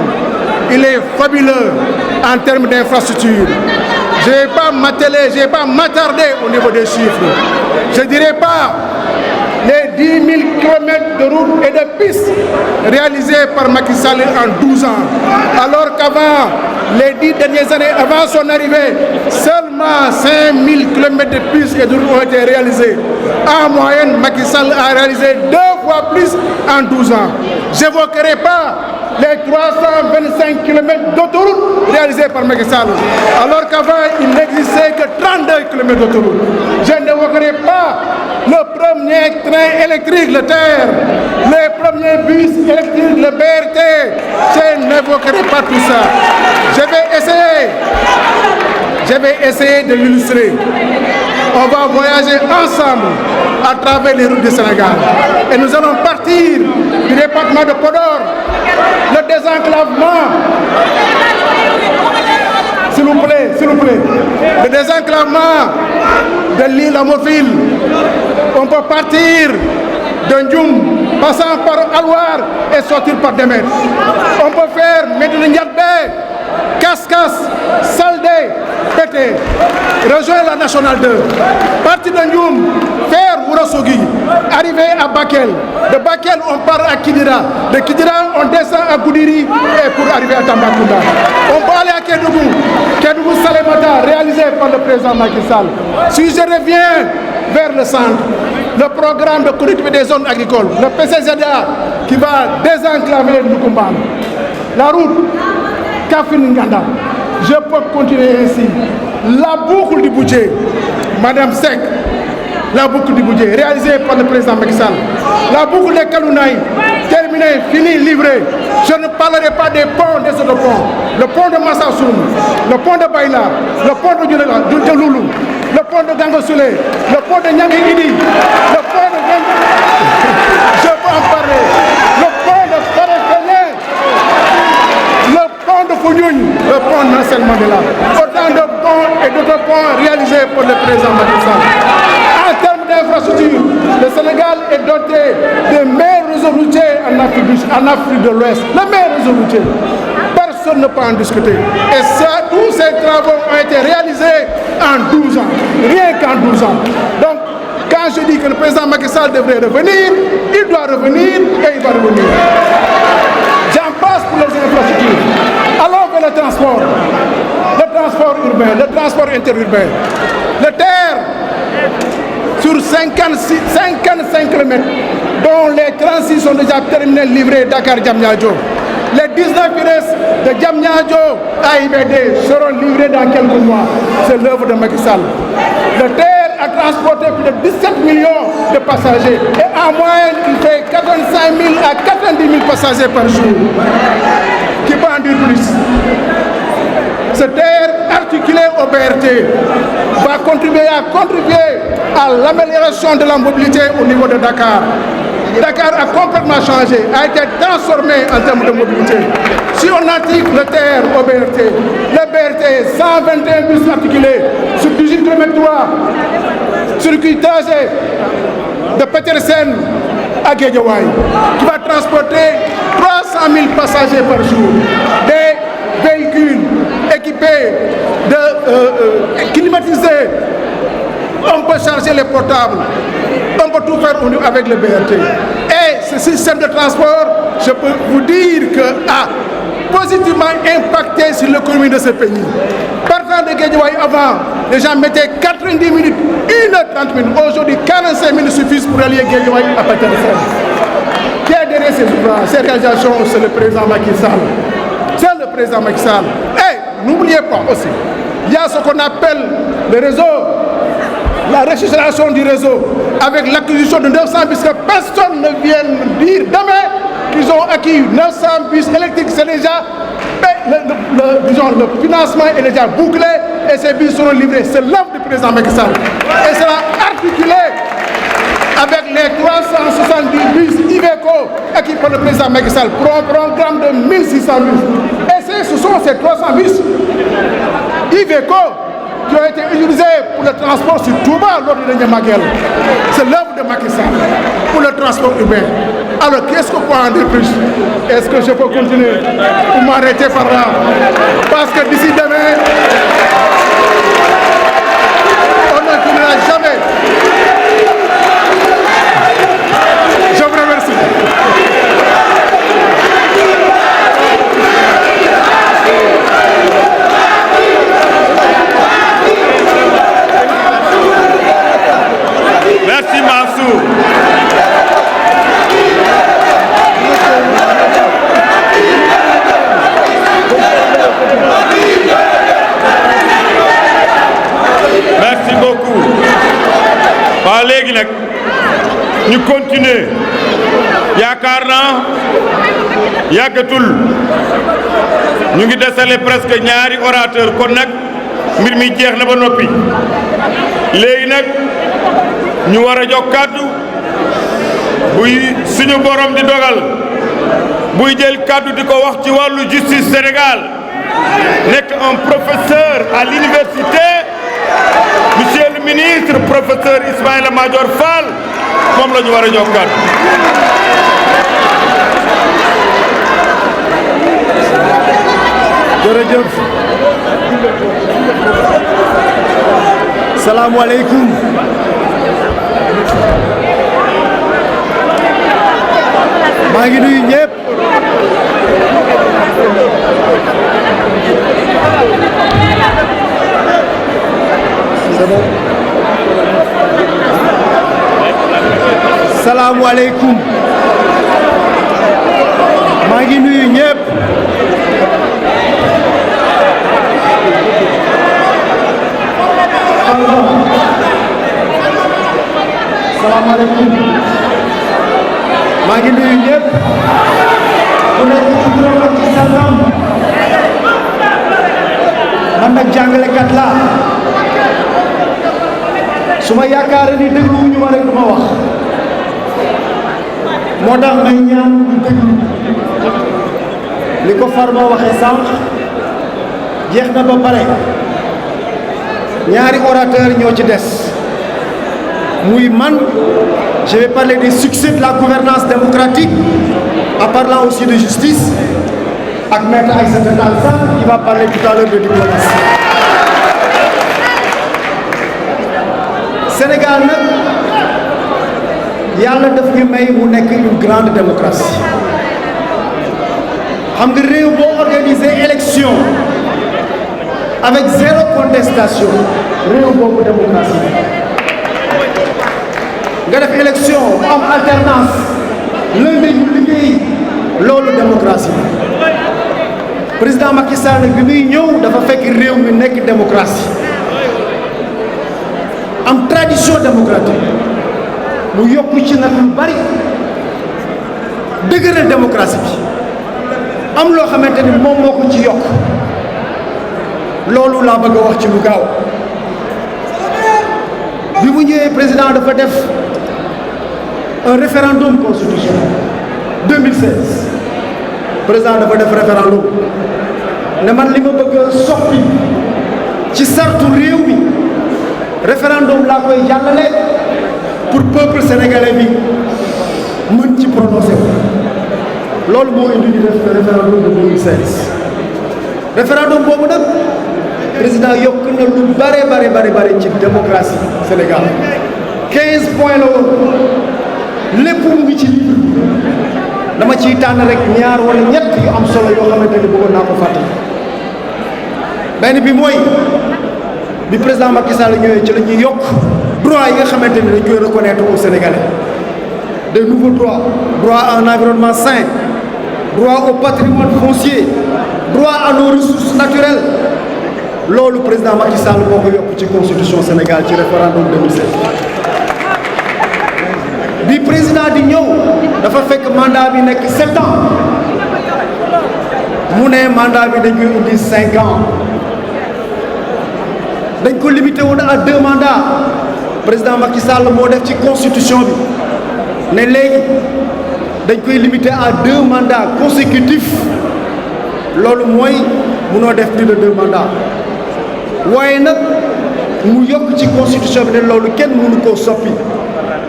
Speaker 5: Il est fabuleux en termes d'infrastructures. Je ne vais pas m'atteler, je ne vais pas m'attarder au niveau des chiffres. Je ne dirais pas les 10 000 km de routes et de pistes réalisées par Macky Sall en 12 ans. Alors qu'avant, les 10 dernières années, avant son arrivée, seulement 5 000 km de pistes et de routes ont été réalisées. En moyenne, Macky Sall a réalisé 2 fois plus en 12 ans. Je n'évoquerai pas les 325 km d'autoroute réalisés par Macky Sall, alors qu'avant, il n'existait que 32 km d'autoroute. Je n'évoquerai pas le premier train électrique, le TER, les premiers bus électriques, le BRT. Je n'évoquerai pas tout ça. Je vais essayer de l'illustrer. On va voyager ensemble à travers les routes du Sénégal. Et nous allons partir du département de Podor, le désenclavement. S'il vous plaît, le désenclavement de l'île Amofil. On peut partir de Ndioum, passant par Alwar et sortir par Demet. On peut faire Médina Ndiagbé, Kaskas, Saldé, Pété, rejoindre la Nationale 2, partir de Ndioum, faire Ourossogui, arriver à Bakel. De Bakel, on part à Kidira. De Kidira, on descend à Goudiri et pour arriver à Tambacounda. On peut aller à Kédougou, Kédougou Salemata, réalisé par le président Macky Sall. Si je reviens vers le centre, le programme de connectivité des zones agricoles, le PCZA qui va désenclaver Nukumbam, la route Kafin-Nganda. Je peux continuer ainsi. La boucle du budget, Madame Seck, la boucle du budget réalisée par le président Macky Sall. La boucle de Kalounaï, terminée, finie, livrée. Je ne parlerai pas des ponts, des autres ponts. Le pont de Massassoum, le pont de Baïla, le pont de Loulou, le pont de Dangosoulé, le pont de Nyangui-Idi, le pont de... Je peux en parler. Le pont de Farefené, le pont de Founioun, le pont de Nelson Mandela. Autant de ponts et d'autres ponts réalisés par le président Macky Sall. En termes d'infrastructure, le Sénégal est doté des meilleurs réseaux routiers en Afrique de l'Ouest. Le meilleur réseau routier. Personne ne peut en discuter. Et ça, tous ces travaux ont été réalisés en 12 ans. Rien qu'en 12 ans. Donc, quand je dis que le président Macky Sall devrait revenir, il doit revenir et il va revenir. J'en passe pour les infrastructures. Allons vers le transport. Le transport urbain, le transport interurbain. Le TER, sur 55 km, dont les 36 sont déjà terminés, livrés Dakar-Diamniadio. Les 19 qui restent de Diamniadio à IBD seront livrés dans quelques mois. C'est l'œuvre de Macky Sall. Le TER a transporté plus de 17 millions de passagers. Et en moyenne, il fait 85 000 à 90 000 passagers par jour. Qui peut en dire plus? Ce TER articulé au BRT va contribuer à l'amélioration de la mobilité au niveau de Dakar. Dakar a complètement changé, a été transformé en termes de mobilité. Si on articule le TER au BRT, le BRT, 121 bus articulés sur 18 km/h, circuit trajet de Petersen à Guédiawaye, qui va transporter 300 000 passagers par jour. Des véhicules équipés de climatisés. On peut charger les portables. On peut tout faire avec le BRT. Et ce système de transport, je peux vous dire que a positivement impacté sur l'économie de ce pays. Partant de Guédiawaye avant, les gens mettaient 90 minutes, 1h30 minutes. Aujourd'hui, 45 minutes suffisent pour aller à Guédiawaye à partir de ça. Qui est derrière ces ouvrages, ces réalisations, c'est le président Macky Sall. C'est le président Macky Sall. Et n'oubliez pas aussi, il y a ce qu'on appelle le réseau, la restructuration du réseau, avec l'acquisition de 900 bus, que personne ne vienne dire demain qu'ils ont acquis 900 bus électriques. C'est déjà, le financement est déjà bouclé et ces bus seront livrés. C'est l'œuvre du président Macky Sall. Et sera articulé avec les 370 bus Iveco acquis par le président Macky Sall pour un programme de 1600 bus. Et ce sont ces 300 bus Iveco qui ont été utilisés pour le transport sur Touba lors du dernier Magal. C'est l'œuvre de Macky Sall pour le transport urbain. Alors qu'est-ce qu'on peut en dire plus? Est-ce que je peux continuer ou m'arrêter par là? Parce que d'ici demain, on ne finira jamais. Je vous remercie.
Speaker 3: Merci Mansour. Merci beaucoup. Waa léegi nag ñu continuer yaakaar naa yàggatul ñu ngi desale presque ñaari orateur kon nag mbir mi jeex na ba noppi léegi nag ñu war a jox kàddu buy suñu borom di dogal buy jël kàddu di ko wax ci wàllu justice Sénégal nekk un professeur à l'université monsieur le ministre professeur Ismaïla Madior Fall moom la ñu war a jox kàddu.
Speaker 6: jërëjëf salaamualeykum maa ngi nuyu ñëpp salaamualeykum maa ngi nuyu ñëpp salaamaaleykum maa ngi nuyu ñëpp ku nekk ci turam ak ci santam man nag jàngalekat laa su ma yaakaar ni dégluwuñu ma rek du ma wax moo tax may ñaan ñu déglu li ko Farba waxee sànq jeex na ba pare ñaari orateur ñoo ci des muy man je vais parler des succès de la gouvernance démocratique en parlant aussi de justice ak maître Aïssata Tall Sall qui va parler tout à l'heure de diplomatie. Sénégal nag yàlla daf ñu may mu nekk une grande démocratie xam nga réew boo organiser élection avec zéro contestation réew boobu démocratie nga def élection am alternance lëndee ñu liggéey loolu démocratie président Macky Sall nag bi muy ñëw dafa fekk réew mi nekk démocratie am tradition démocratique mu yokku ci nag lu bari dëgëral démocratie bi am loo xamante ni moom moo ko ci yokk loolu laa bëgg a wax ci lu gaaw bi mu ñëwee président dafa def un référendum constitutionnel 2016 président dafa def référendum ne man li ma bëgg a soppi ci sartu réew mi référendum laa koy jàllale pour peuple sénégalais bi mën ci prononcé ko loolu moo indi ñu def référendum de 2016 référendum boobu nag président yokk na lu bare ci démocratie Sénégal 15 points la woon lépp mu ngi ci livre dama ciy tànn rek ñaar wala ñett yu am solo yoo xamante ni bëggoon naa ko fàttali. benn bi mooy bi président Macky Sall ñëwee ci la ñuy yokk droit yi nga xamante ni dañ koy reconnaître aux Sénégalais de nouveaux droits: droit à un environnement sain, droit au patrimoine foncier, droit à nos ressources naturelles. loolu président Macky Sall moo ko yokk ci constitution Sénégal ci référendum 2016. bi président di ñëw dafa fekk mandat bi nekk 7 ans mu ne mandat bi dañ koy indi 5 ans dañ ko limité woon à 2 mandats. président Macky Sall moo def ci constitution bi ne léegi dañ koy limité à 2 mandats consécutifs. loolu mooy munoo def plus de 2 mandats waaye nag mu yokk ci constitution bi ne loolu kenn mënu koo soppi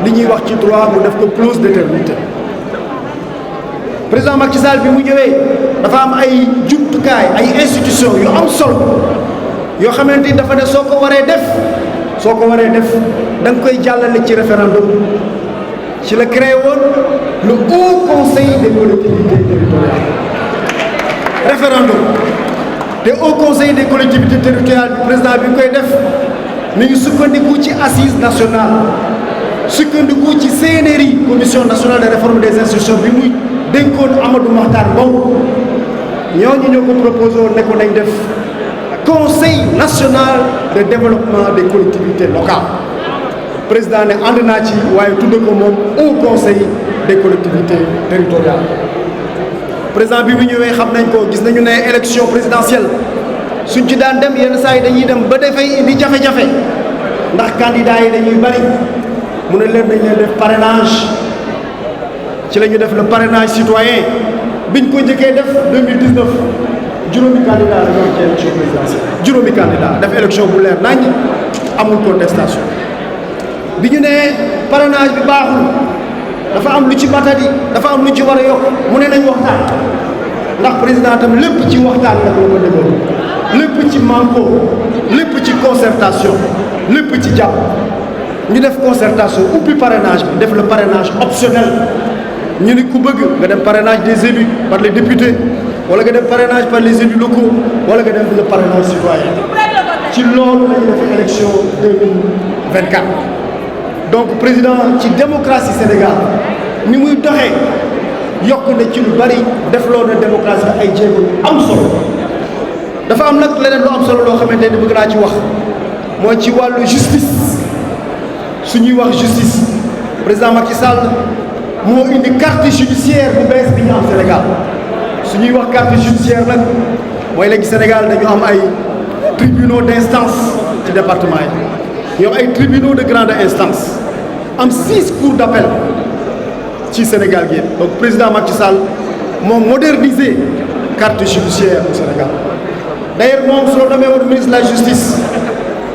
Speaker 6: li ñuy wax ci droit mu def ko clause d'éternité. président Macky Sall bi mu ñëwee dafa am ay jumtukaay ay institutions yu am solo yoo xamante ni dafa ne soo ko waree def da nga koy jàllale ci référendum ci la créé woon le haut conseil des collectivités territoriales. référendum te haut conseil des collectivités territoriales bi président bi koy def mi ngi sukkandiku ci assise nationale sukkandiku ci CNRI commission nationale de réforme des institutions bi muy dénkoon Amadou Mahtar Mbow ñooñu ñoo ko proposé woon ne ko nañ def conseil national de développement des collectivités locales. président ne ànd naa ci waaye tudde ko moom haut conseil des collectivités territoriales. président bi mu ñëwee xam nañ ko gis nañu ne élection présidentielle suñ ci daan dem yenn saa yi dañuy dem ba dafay indi jafe-jafe ndax candidats yi dañuy bari mu ne leen dañ leen def parrainage ci la ñu def le parrainage citoyen biñ ko njëkkee def 2019 juróomi candidat la ñu am ci élection présidentielle juróomi candidat def élection bu leer nañ amul contestation bi ñu nee parrainage bi baaxul dafa am lu ci matadi dafa am lu ci war a yokk mu ne nañ waxtaan ndax président tam lépp ci waxtaan la ko déggoo lépp ci manko lépp ci concertation lépp ci jàpp ñu def concertation ubbi parrainage bi def le parrainage optionnel ñu ni ku bëgg nga dem parrainage des élus par les députés wala nga dem parrainage par les élus locaux wala nga dem le parrainage citoyen ci loolu la ñu def élection 2024. donc président ci démocratie Sénégal ni muy doxee yokk na ci lu bari defloo na démocratie bi ay jéego am solo dafa am nag leneen lu am solo loo xamante ni bëgg naa ci wax mooy ci wàllu justice. su ñuy wax justice président Macky Sall moo indi carte judiciaire bu bees bi ñu am Sénégal su ñuy wax carte judiciaire nag mooy léegi Sénégal dañu am ay tribunaux d'instance ci département yi ñu am ay tribunaux de grande instance am 6 cours d'appel ci Sénégal gi donc président Macky Sall moo modernisé carte judiciaire bu Sénégal d'ailleurs moom soo demee woon ministre de la justice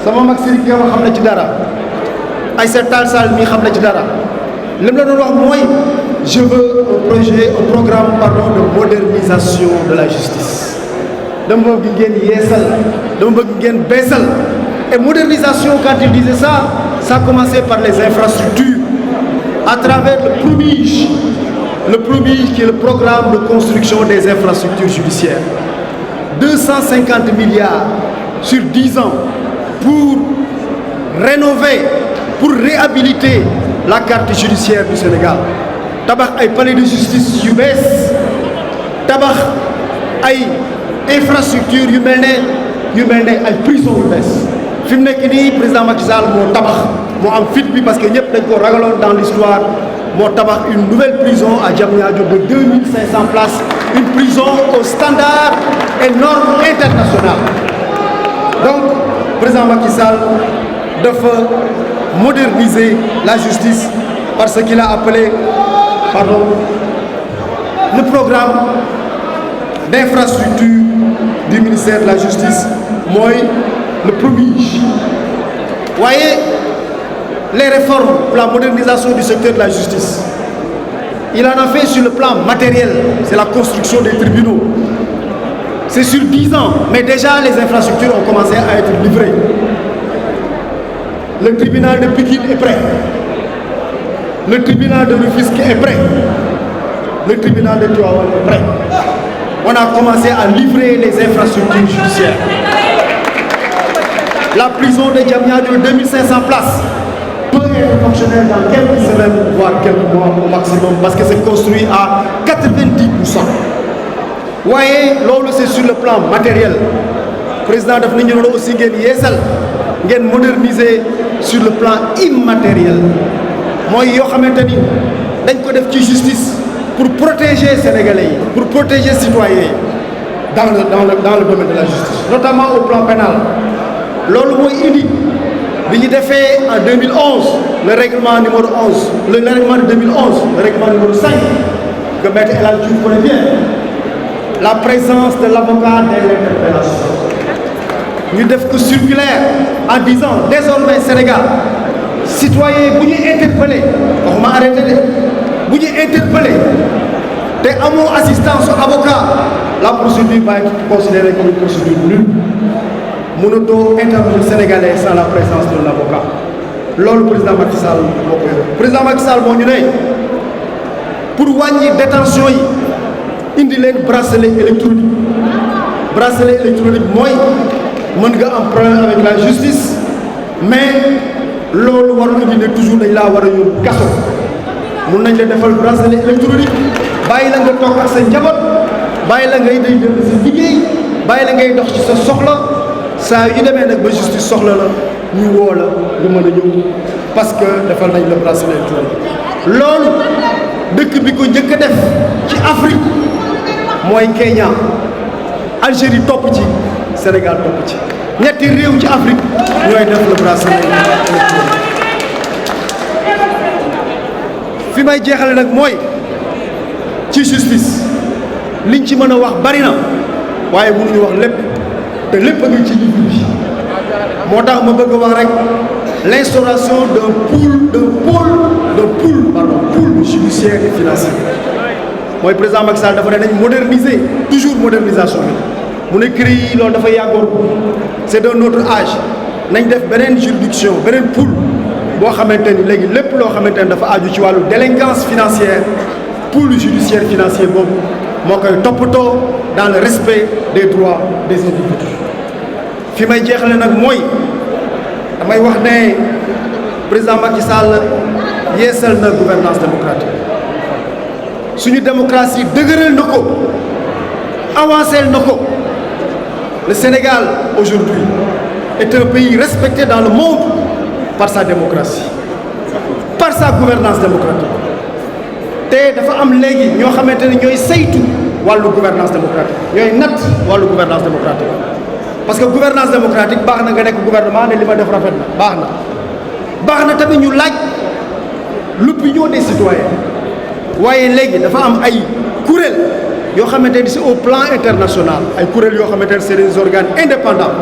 Speaker 6: sama mag Serigne Gueye xam na ci dara Aïssata Tall Sall mi xam na ci dara li mu la doon wax mooy je veux un programme de modernisation de la justice dama bëgg ngeen yeesal dama bëgg ngeen beesal et modernisation quand il disait ça commençait par les infrastructures à travers le PROMIJ qui est le programme de construction des infrastructures judiciaires 250 milliards sur 10 ans pour rénover pour réhabiliter la carte judiciaire du Sénégal tabax ay palais de justice yu bees tabax ay infrastructures yu mel ne ay prison yu bees fi mu nekk nii président Macky Sall moo tabax moo am fit bi parce que ñëpp dañ ko ragaloon dans l'histoire moo tabax une nouvelle prison à Diamniadio de 2500 places une prison aux standards et normes internationales donc président Macky Sall dafa moderniser la justice par ce qu'il a appelé le programme d'infrastructure du ministère de la justice mooy le PROMIJ. Voyez les réformes pour la modernisation du secteur de la justice il en a fait sur le plan matériel c'est la construction des tribunaux c'est sur 10 ans mais déjà les infrastructures ont commencé à être livrées. Le tribunal de Pikine est prêt Le tribunal de Rufisque est prêt. Le tribunal de Tivaouane est prêt. On a commencé à livrer les infrastructures judiciaires. La prison de Diamniadio, 2500 places, peut être fonctionnelle dans quelques semaines, voire quelques mois au maximum, parce que c'est construit à 90%. Voyez, là, c'est sur le plan matériel. Le président de l'Union aussi moderniser sur le plan immatériel. Moi, je suis justice pour protéger les Sénégalais, pour protéger les citoyens dans le domaine de la justice, notamment au plan pénal. Lolo indi bi ñu défé en 2011 le règlement numéro 11 le règlement de 2011 le règlement numéro 5 que Maître El Hadji Diouf connaît bien la présence de l'avocat dès l'interpellation ñu def ko circulaire en disant désormais Sénégal citoyen bu ñu interpellé waxuma arrêté de bu ñu interpellé te amoo assistance avocat la procédure va être considérée comme une procédure nulle. Monoto intervenir sénégalais sans la présence de l'avocat. Le président Macky Sall moo ko yor président Macky Sall moo ñu ne pour wàññi détention yi indi leen bracelet électronique mooy mën nga am problème avec la justice mais loolu warul indi ne toujours dañ laa war a yóbbu kaso mun nañ la defal bracelet électronique bàyyi la nga toog ak sa njaboot bàyyi la ngay day dem sa liggéey bàyyi la ngay dox ci sa soxla. saa yu demee nag ba justice soxla la ñu woo la nga mën a ñëw parce que defal nañ le bracelet électronique loolu dëkk bi ko njëkk a def ci Afrique mooy Kenya Algérie topp ci Sénégal topp ci ñetti réew ci Afrique ñooy def le bracelet électronique fi may jeexale nag mooy ci justice liñ ci mën a wax bari na waaye mënuñu wax lépp. te lépp a ngi ci livre bi moo tax ma bëgg a wax rek l'instauration d'un pool judiciaire et financier mooy président Macky Sall dafa ne nañ moderniser toujours modernisation bi mu ne CREI yi loolu dafa yàggoon c'est d'un autre âge nañ def beneen juridiction beneen pool boo xamante ni léegi lépp loo xamante ni dafa aju ci wàllu délinquance financière pool judiciaire financier boobu moo koy toppatoo dans le respect des droits des individus fi may jeexale nag mooy damay wax ne président Macky Sall yeesal na gouvernance démocratique suñu démocratie dëgëral na ko avancé na ko le Sénégal aujourd'hui est un pays respecté dans le monde par sa démocratie par sa gouvernance démocratique te dafa am léegi ñoo xamante ne ñooy saytu wàllu gouvernance démocratique ñooy natt wàllu gouvernance démocratique parce que gouvernance démocratique baax na nga nekk gouvernement ne li ma def rafet na baax na tamit ñu laaj l'opinion des citoyens waaye léegi dafa am ay kuréel yoo xamante ni c'est au plan international ay kuréel yoo xamante ne c'est des organes indépendants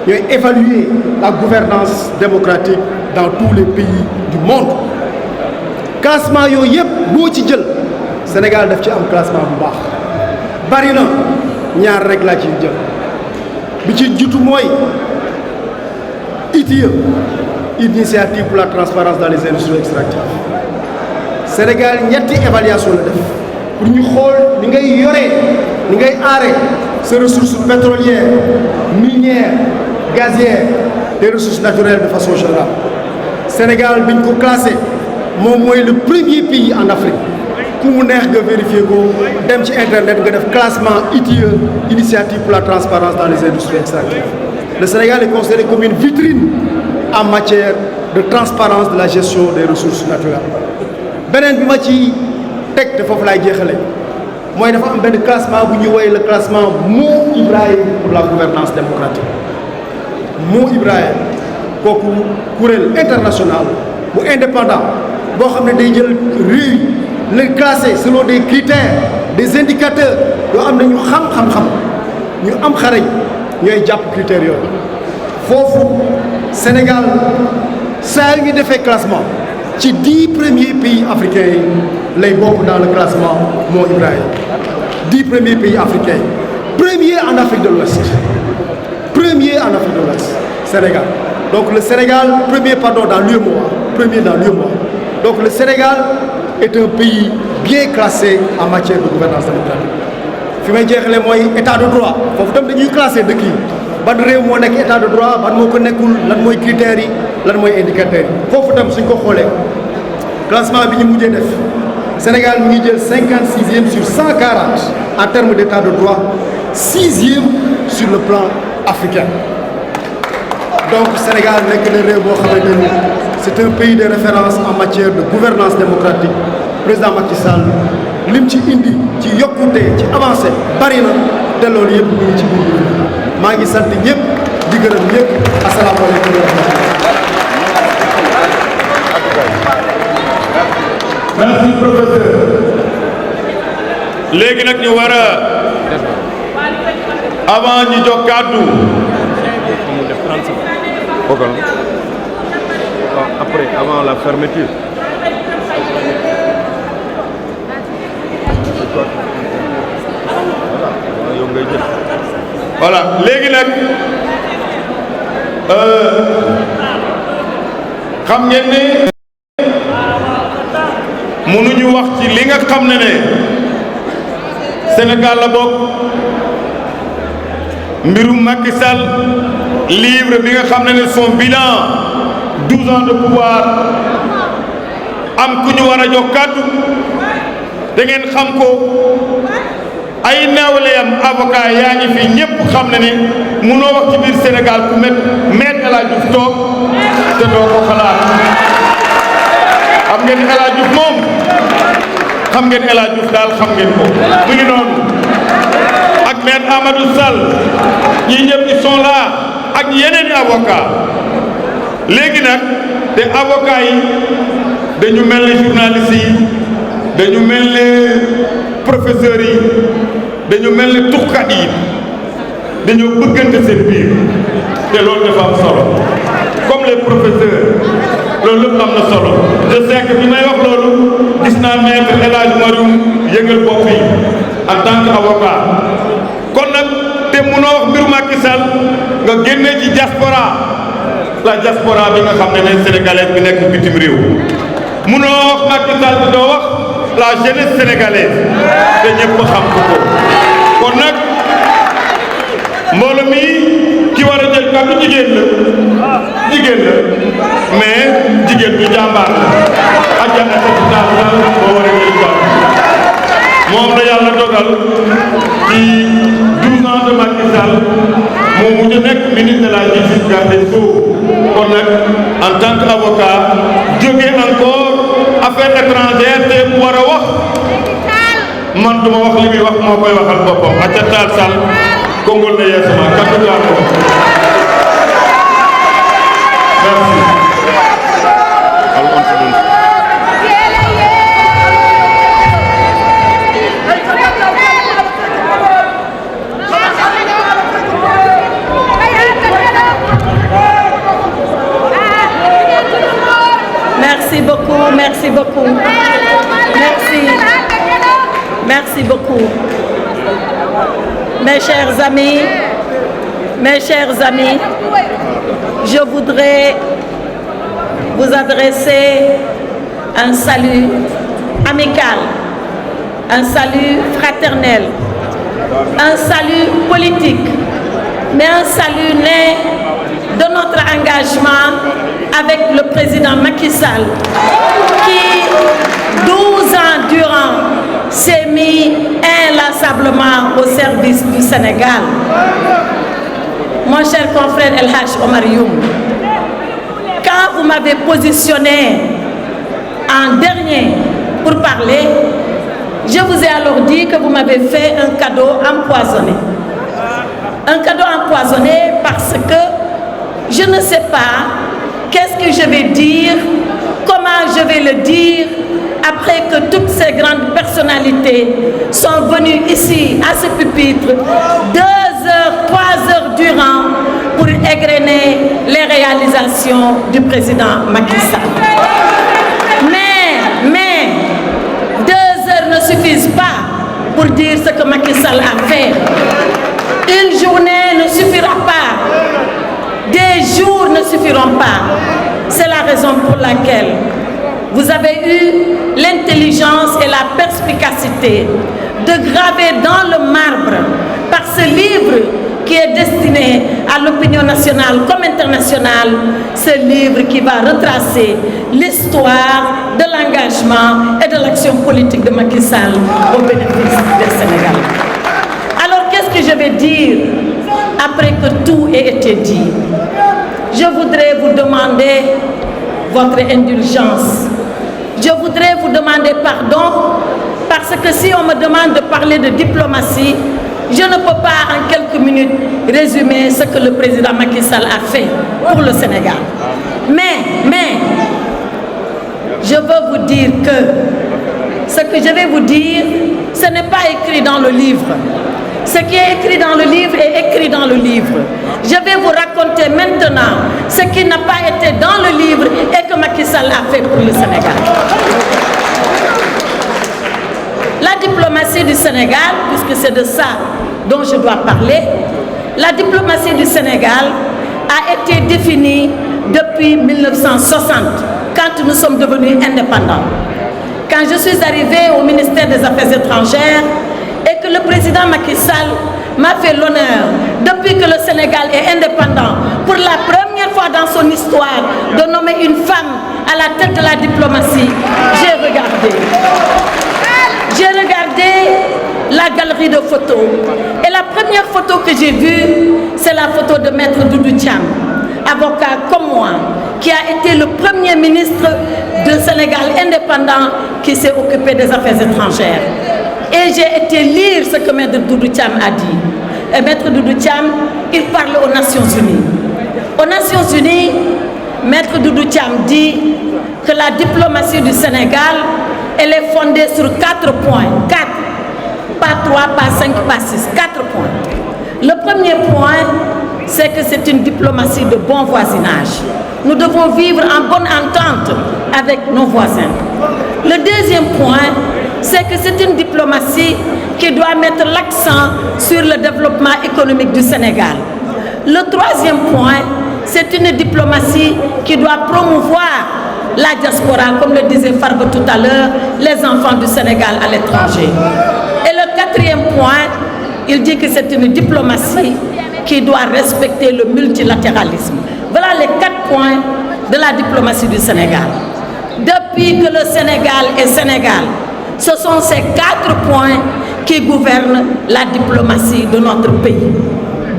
Speaker 6: ñooy évaluer la gouvernance démocratique dans tous les pays du monde classement yooyu yëpp boo ci jël Sénégal daf ci am classement bu baax bari na ñaar rek laa ciy jël bi ci jiitu mooy ITIE initiative pour la transparence dans les industries extractives Sénégal ñetti évaluation la def pour ñu xool ni ngay yoree ni ngay aaree ces ressources pétrolières minières gazières et ressources naturelles de façon générale Sénégal biñ ko classé moom mooy le premier pays en Afrique ku mu neex nga vérifier ko dem ci internet nga def classement ITIE initiative pour la transparence dans les industries extractives le Sénégal est considéré comme une vitrine en matière de transparence de la gestion des ressources naturelles beneen bi ma ci teg te foofu laay jeexale mooy dafa am benn classement bu ñuy woowee le classement Mo Ibrahim pour la gouvernance démocratique Mo Ibrahim kooku kuréel international bu indépendant boo xam ne day jël réew yi les classer selon des critères des indicateurs yoo am ne ñu xam-xam-xam ñu am xarañ ñooy jàpp critères yooyu foofu Sénégal saa yu ñu defee classement ci 10 premiers pays africains yi lay bokk dans le classement Mo Ibrahim 10 premiers pays africains premier en Afrique de l'Ouest Sénégal donc le Sénégal premier dans l'UEMOA Donc le Sénégal est un pays bien classé en matière de gouvernance démocratique. fi may jeexalee mooy état de droit foofu tam dañuy classé dëkk yi ban réew moo nekk état de droit ban moo ko nekkul lan mooy critères yi lan mooy indicateurs yi foofu tam suñ ko xoolee classement bi ñu mujjee def Sénégal mi ngi jël 56e sur 140 en termes d'état de droit 6e sur le plan africain. Donc Sénégal nekk na réew boo xamante ni c'est un pays de référence en matière de gouvernance démocratique. Président Macky Sall lim ci indi ci yokkute ci avancé bari na te loolu yëpp ñu ngi ci biir maa ngi sant ñëpp di gërëm ñëpp asalaamaaleykum wa rahmatulah.
Speaker 3: Merci professeur. léegi nag ñu war a avant ñu jox kàddu.
Speaker 2: Après, avant la fermeture.
Speaker 3: Voilà léegi nag xam ngeen ne mënuñu wax ci li nga xam ne Sénégal la bokk mbirum Macky Sall livre bi nga xam ne son bilan 12 ans de pouvoir am ku ñu war a jox kàddu da ngeen xam ko ay nawleem avocat yaa ngi fi ñëpp xam ne mënoo wax ci biir Sénégal ku met El Hadj Diouf toog te doo ko xalaat xam ngeen El Hadj Diouf moom xam ngeen El Hadj Diouf daal xam ngeen ko mu ngi noonu ak maître Amadou Sall ñii ñëpp ils sont là ak yeneen i avocat léegi nag te avocat yi dañu mel ne journalistes yi dañu mel ne professeurs yi dañu mel ne tuxkat yi dañoo bëggante seen biir te loolu dafa am solo comme les professeurs loolu lépp am na solo je sais que bi may wax loolu gis naa maître El Hadj Mariam yëngal bopp yi en tant que avocat kon nag te munoo wax mbiru Macky Sall nga génne ci diaspora la diaspora bi nga xam ne sénégalaise bi nekk bitim réew munoo wax Macky Sall te doo wax la jeunesse sénégalaise te ñëpp xam ko kon nag mbooloo mi ki war a jël kàddu jigéen la mais jigéen du jàmbaar la Adja Aïssata Tall Sall moo war a jël kàddu moom la yàlla dogal ci 12 ans de Macky Sall moo mujj nekk ministre de la justice garde des Sceaux kon nag en tant qu'avocat jóge encore affaires étrangères te mu war a wax man duma wax li muy wax moo koy waxal boppam Aïssata Tall Sall Kongol na yeesama kaddu gaa ko merci.
Speaker 7: Merci beaucoup, merci beaucoup. Merci beaucoup. Mes chers amis, je voudrais vous adresser un salut amical, un salut fraternel, un salut politique, mais un salut né de notre engagement avec le président Macky Sall, qui 12 ans durant s'est mis inlassablement au service du Sénégal. Mon cher confrère El Hadj Omar Youm, quand vous m'avez positionné en dernier pour parler, je vous ai alors dit que vous m'avez fait un cadeau empoisonné. Un cadeau empoisonné parce que je ne sais pas qu'est-ce que je vais dire, comment je vais le dire, après que toutes ces grandes personnalités sont venues ici, à ce pupitre, 2 heures, 3 heures durant, pour égrener les réalisations du président Macky Sall. Mais 2 heures ne suffisent pas pour dire ce que Macky Sall a fait. Une journée ne suffira pas. Des jours ne suffiront pas. C'est la raison pour laquelle vous avez eu l'intelligence et la perspicacité de graver dans le marbre, par ce livre qui est destiné à l'opinion nationale comme internationale, ce livre qui va retracer l'histoire de l'engagement et de l'action politique de Macky Sall au bénéfice du Sénégal. Alors, qu'est-ce que je vais dire après que tout ait été dit? Je voudrais vous demander votre indulgence. Je voudrais vous demander pardon, parce que si on me demande de parler de diplomatie, je ne peux pas en quelques minutes résumer ce que le président Macky Sall a fait pour le Sénégal. Mais, je veux vous dire que ce que je vais vous dire, ce n'est pas écrit dans le livre. Ce qui est écrit dans le livre est écrit dans le livre. Je vais vous raconter maintenant ce qui n'a pas été dans le livre et que Macky Sall a fait pour le Sénégal. La diplomatie du Sénégal, puisque c'est de ça dont je dois parler, la diplomatie du Sénégal a été définie depuis 1960, quand nous sommes devenus indépendants. Quand je suis arrivée au ministère des Affaires étrangères et que le président Macky Sall m'a fait l'honneur, depuis que le Sénégal est indépendant, pour la première fois dans son histoire, de nommer une femme à la tête de la diplomatie, j'ai regardé. J'ai regardé la galerie de photos. Et la première photo que j'ai vue, c'est la photo de Maître Doudou Thiam, avocat comme moi, qui a été le premier ministre du Sénégal indépendant qui s'est occupé des affaires étrangères. Et j'ai été lire ce que Maître Doudou Thiam a dit. Et Maître Doudou Thiam, il parle aux Nations Unies. Aux Nations Unies, Maître Doudou Thiam dit que la diplomatie du Sénégal, elle est fondée sur 4 points. 4. Pas 3, pas 5, pas 6. 4 points. Le premier point, c'est que c'est une diplomatie de bon voisinage. Nous devons vivre en bonne entente avec nos voisins. Le deuxième point, c'est que c'est une diplomatie qui doit mettre l'accent sur le développement économique du Sénégal. Le troisième point, c'est une diplomatie qui doit promouvoir la diaspora, comme le disait Farba tout à l'heure, les enfants du Sénégal à l'étranger. Et le quatrième point, il dit que c'est une diplomatie qui doit respecter le multilatéralisme. Voilà les 4 points de la diplomatie du Sénégal. Depuis que le Sénégal est Sénégal, ce sont ces 4 points qui gouvernent la diplomatie de notre pays.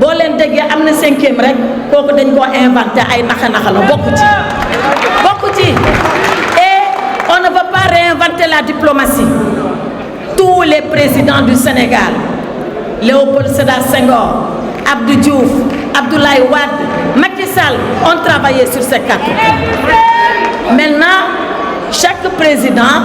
Speaker 7: boo leen déggee am na 5e rek kooku dañ koo inventé ay naxa-naxa la bokku ci et on ne veut pas réinventer la diplomatie. Tous les présidents du Sénégal, Léopold Sédar Senghor, Abdou Diouf, Abdoulaye Wade, Macky Sall ont travaillé sur ces 4 points. Maintenant, chaque président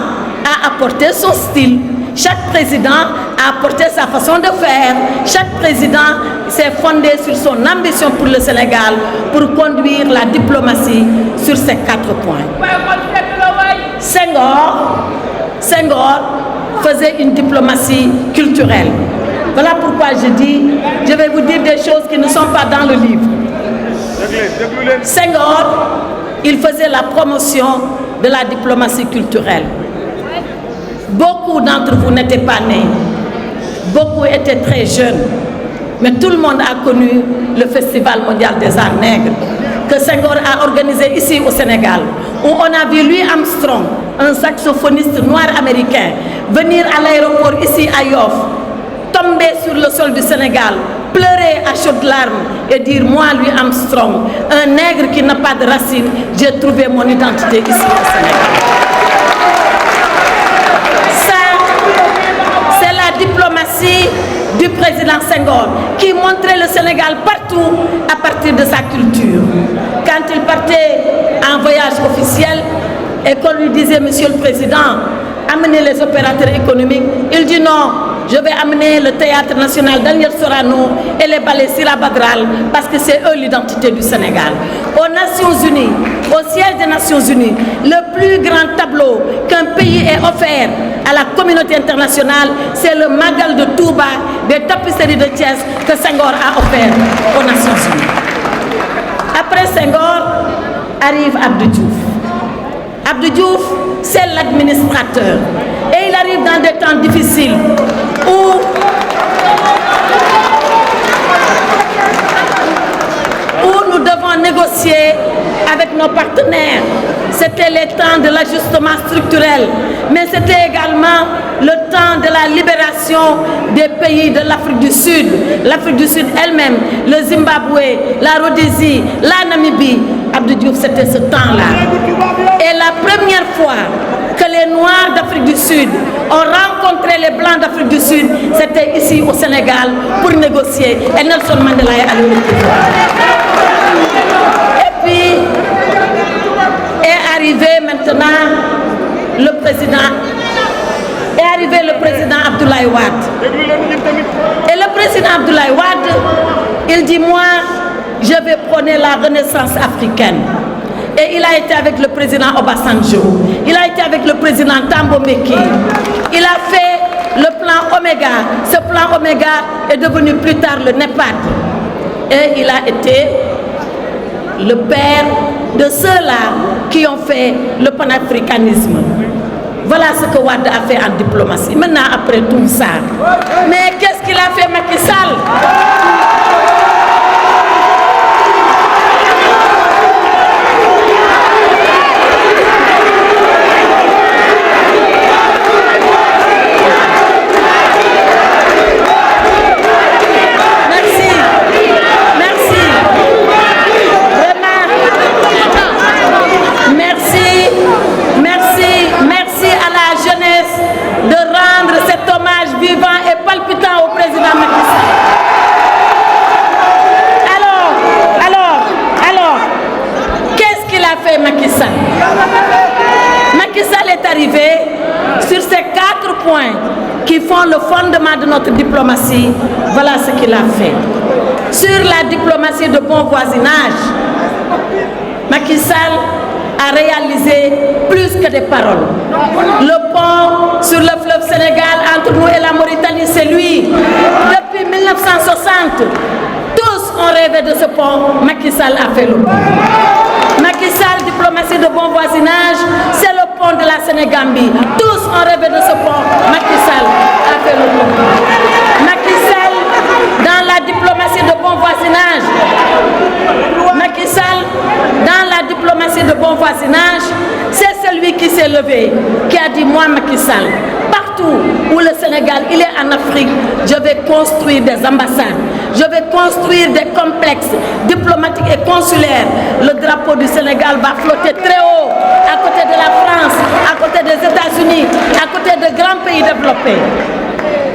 Speaker 7: a apporté son style. Chaque président a apporté sa façon de faire. Chaque président s'est fondé sur son ambition pour le Sénégal pour conduire la diplomatie sur ces 4 points. Senghor faisait une diplomatie culturelle. Voilà pourquoi je vais vous dire des choses qui ne sont pas dans le livre. Senghor, il faisait la promotion de la diplomatie culturelle. Beaucoup d'entre vous n'étaient pas nés, beaucoup étaient très jeunes, mais tout le monde a connu le Festival mondial des arts nègres que Senghor a organisé ici au Sénégal, où on a vu Louis Armstrong, un saxophoniste noir américain, venir à l'aéroport ici à Yoff, tomber sur le sol du Sénégal, pleurer à chaudes larmes et dire: moi, Louis Armstrong, un nègre qui n'a pas de racines, j'ai trouvé mon identité ici au Sénégal. Diplomatie du président Senghor qui montrait le Sénégal partout à partir de sa culture. Quand il partait en voyage officiel et qu'on lui disait: Monsieur le Président, amenez les opérateurs économiques, il dit: non, je vais amener le théâtre national Daniel Sorano et les ballets Sira Badral parce que c'est eux l'identité du Sénégal. Aux Nations Unies, au siège des Nations Unies, le plus grand tableau qu'un pays ait offert à la communauté internationale, c'est le Magal de Touba des tapisseries de Thiès que Senghor a offert aux Nations Unies. Après Senghor, arrive Abdou Diouf. Abdou Diouf, c'est l'administrateur. Et il arrive dans des temps difficiles où nous devons négocier avec nos partenaires. C'était les temps de l'ajustement structurel, mais c'était également le temps de la libération des pays de l'Afrique du Sud. L'Afrique du Sud elle-même, le Zimbabwe, la Rhodésie, la Namibie. Abdou Diouf, c'était ce temps-là. Et la première fois que les Noirs d'Afrique du Sud ont rencontré les Blancs d'Afrique du Sud, c'était ici au Sénégal pour négocier. Et Nelson Mandela est allé au pouvoir. Et puis, est arrivé maintenant le président Abdoulaye Wade. Et le président Abdoulaye Wade, il dit, moi, je vais prôner la renaissance africaine. Et il a été avec le président Obasanjo, il a été avec le président Thabo Mbeki, il a fait le plan Omega. Ce plan Omega est devenu plus tard le NEPAD. Et il a été le père de ceux-là qui ont fait le panafricanisme. Voilà ce que Wade a fait en diplomatie. Maintenant, après tout ça, mais qu'est-ce qu'il a fait, Macky Sall? Macky Sall est arrivé sur ces 4 points qui font le fondement de notre diplomatie. Voilà ce qu'il a fait. Sur la diplomatie de bon voisinage, Macky Sall a réalisé plus que des paroles. Le pont sur le fleuve Sénégal entre nous et la Mauritanie, c'est lui. Depuis 1960, tous ont rêvé de ce pont. Macky Sall a fait le pont. Macky Sall, diplomatie de bon voisinage, c'est le pont de la Sénégambie. Tous ont rêvé de ce pont. Macky Sall a fait le pont. Macky Sall, dans la diplomatie de bon voisinage, Macky Sall, dans la diplomatie de bon voisinage, c'est celui qui s'est levé, qui a dit, moi Macky Sall, partout où le Sénégal il est en Afrique, je vais construire des ambassades, je vais construire des complexes diplomatiques et consulaires. Le drapeau du Sénégal va flotter très haut, à côté de la France, à côté des États-Unis, à côté de grands pays développés.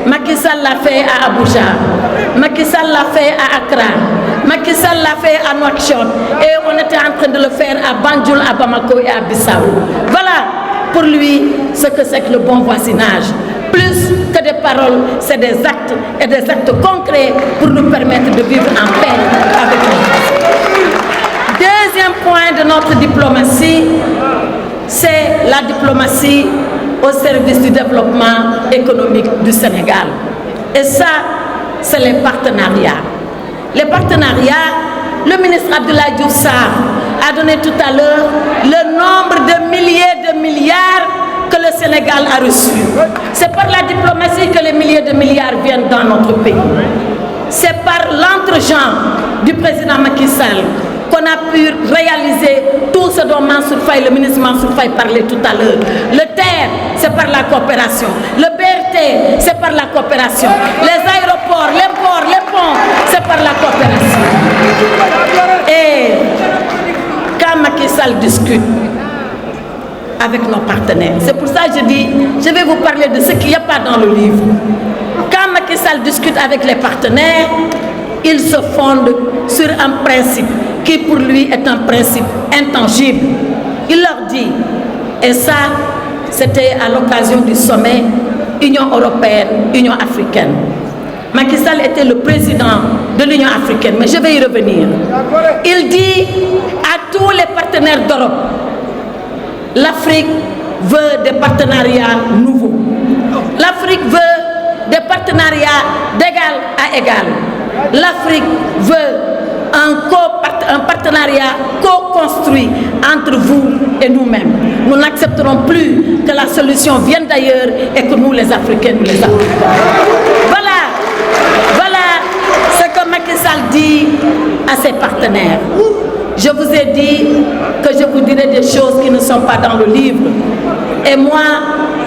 Speaker 7: Macky Sall l'a fait à Abuja, Macky Sall l'a fait à Accra, Macky Sall l'a fait à Nouakchott, et on était en train de le faire à Banjul, à Bamako et à Bissau. Voilà pour lui ce que c'est que le bon voisinage. Plus que des paroles, c'est des actes et des actes concrets pour nous permettre de vivre en paix avec nous. Deuxième point de notre diplomatie, c'est la diplomatie au service du développement économique du Sénégal. Et ça, c'est les partenariats. Les partenariats, le ministre Abdoulaye Diouf Sarr a donné tout à l'heure le nombre de milliers de milliards que le Sénégal a reçus. C'est par la diplomatie que les milliers de milliards viennent dans notre pays. C'est par l'entre-gens du président Macky Sall qu'on a pu réaliser tout ce dont Mansour Faye, le ministre Mansour Faye parlait tout à l'heure. Le TER, c'est par la coopération. Le BRT, c'est par la coopération. Les aéroports, les ports, les ponts, c'est par la coopération. Et quand Macky Sall discute avec nos partenaires, c'est pour ça que je dis, je vais vous parler de ce qu'il n'y a pas dans le livre. Quand Macky Sall discute avec les partenaires, il se fonde sur un principe qui pour lui est un principe intangible. Il leur dit, et ça c'était à l'occasion du sommet Union européenne, Union africaine. Macky Sall était le président de l'Union africaine, mais je vais y revenir. Il dit à tous les partenaires d'Europe, l'Afrique veut des partenariats nouveaux. L'Afrique veut des partenariats d'égal à égal. L'Afrique veut un partenariat co-construit entre vous et nous-mêmes. Nous n'accepterons plus que la solution vienne d'ailleurs et que nous, les Africains, nous les appliquons. Voilà ce que Macky Sall dit à ses partenaires. Je vous ai dit que je vous dirai des choses qui ne sont pas dans le livre. Et moi,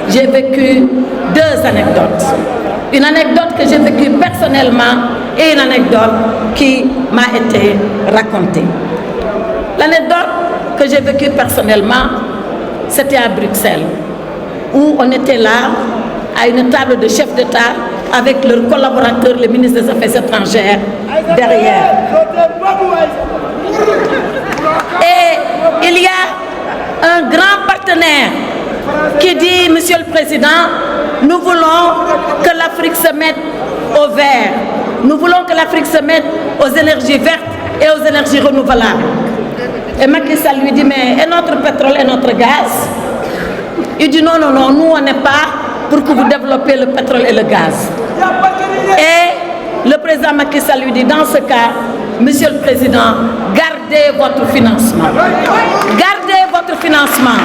Speaker 7: j'ai vécu 2 anecdotes. Une anecdote que j'ai vécue personnellement et une anecdote qui m'a été racontée. L'anecdote que j'ai vécue personnellement, c'était à Bruxelles, où on était là, à une table de chefs d'État, avec leurs collaborateurs, le ministre des Affaires étrangères, derrière. Et il y a un grand partenaire qui dit, Monsieur le Président, nous voulons que l'Afrique se mette au vert. Nous voulons que l'Afrique se mette aux énergies vertes et aux énergies renouvelables. Et Macky Sall lui dit, mais et notre pétrole et notre gaz? Il dit, non, nous on n'est pas pour que vous développez le pétrole et le gaz. Et le président Macky Sall lui dit, dans ce cas, Monsieur le Président, gardez votre financement. Gardez votre financement.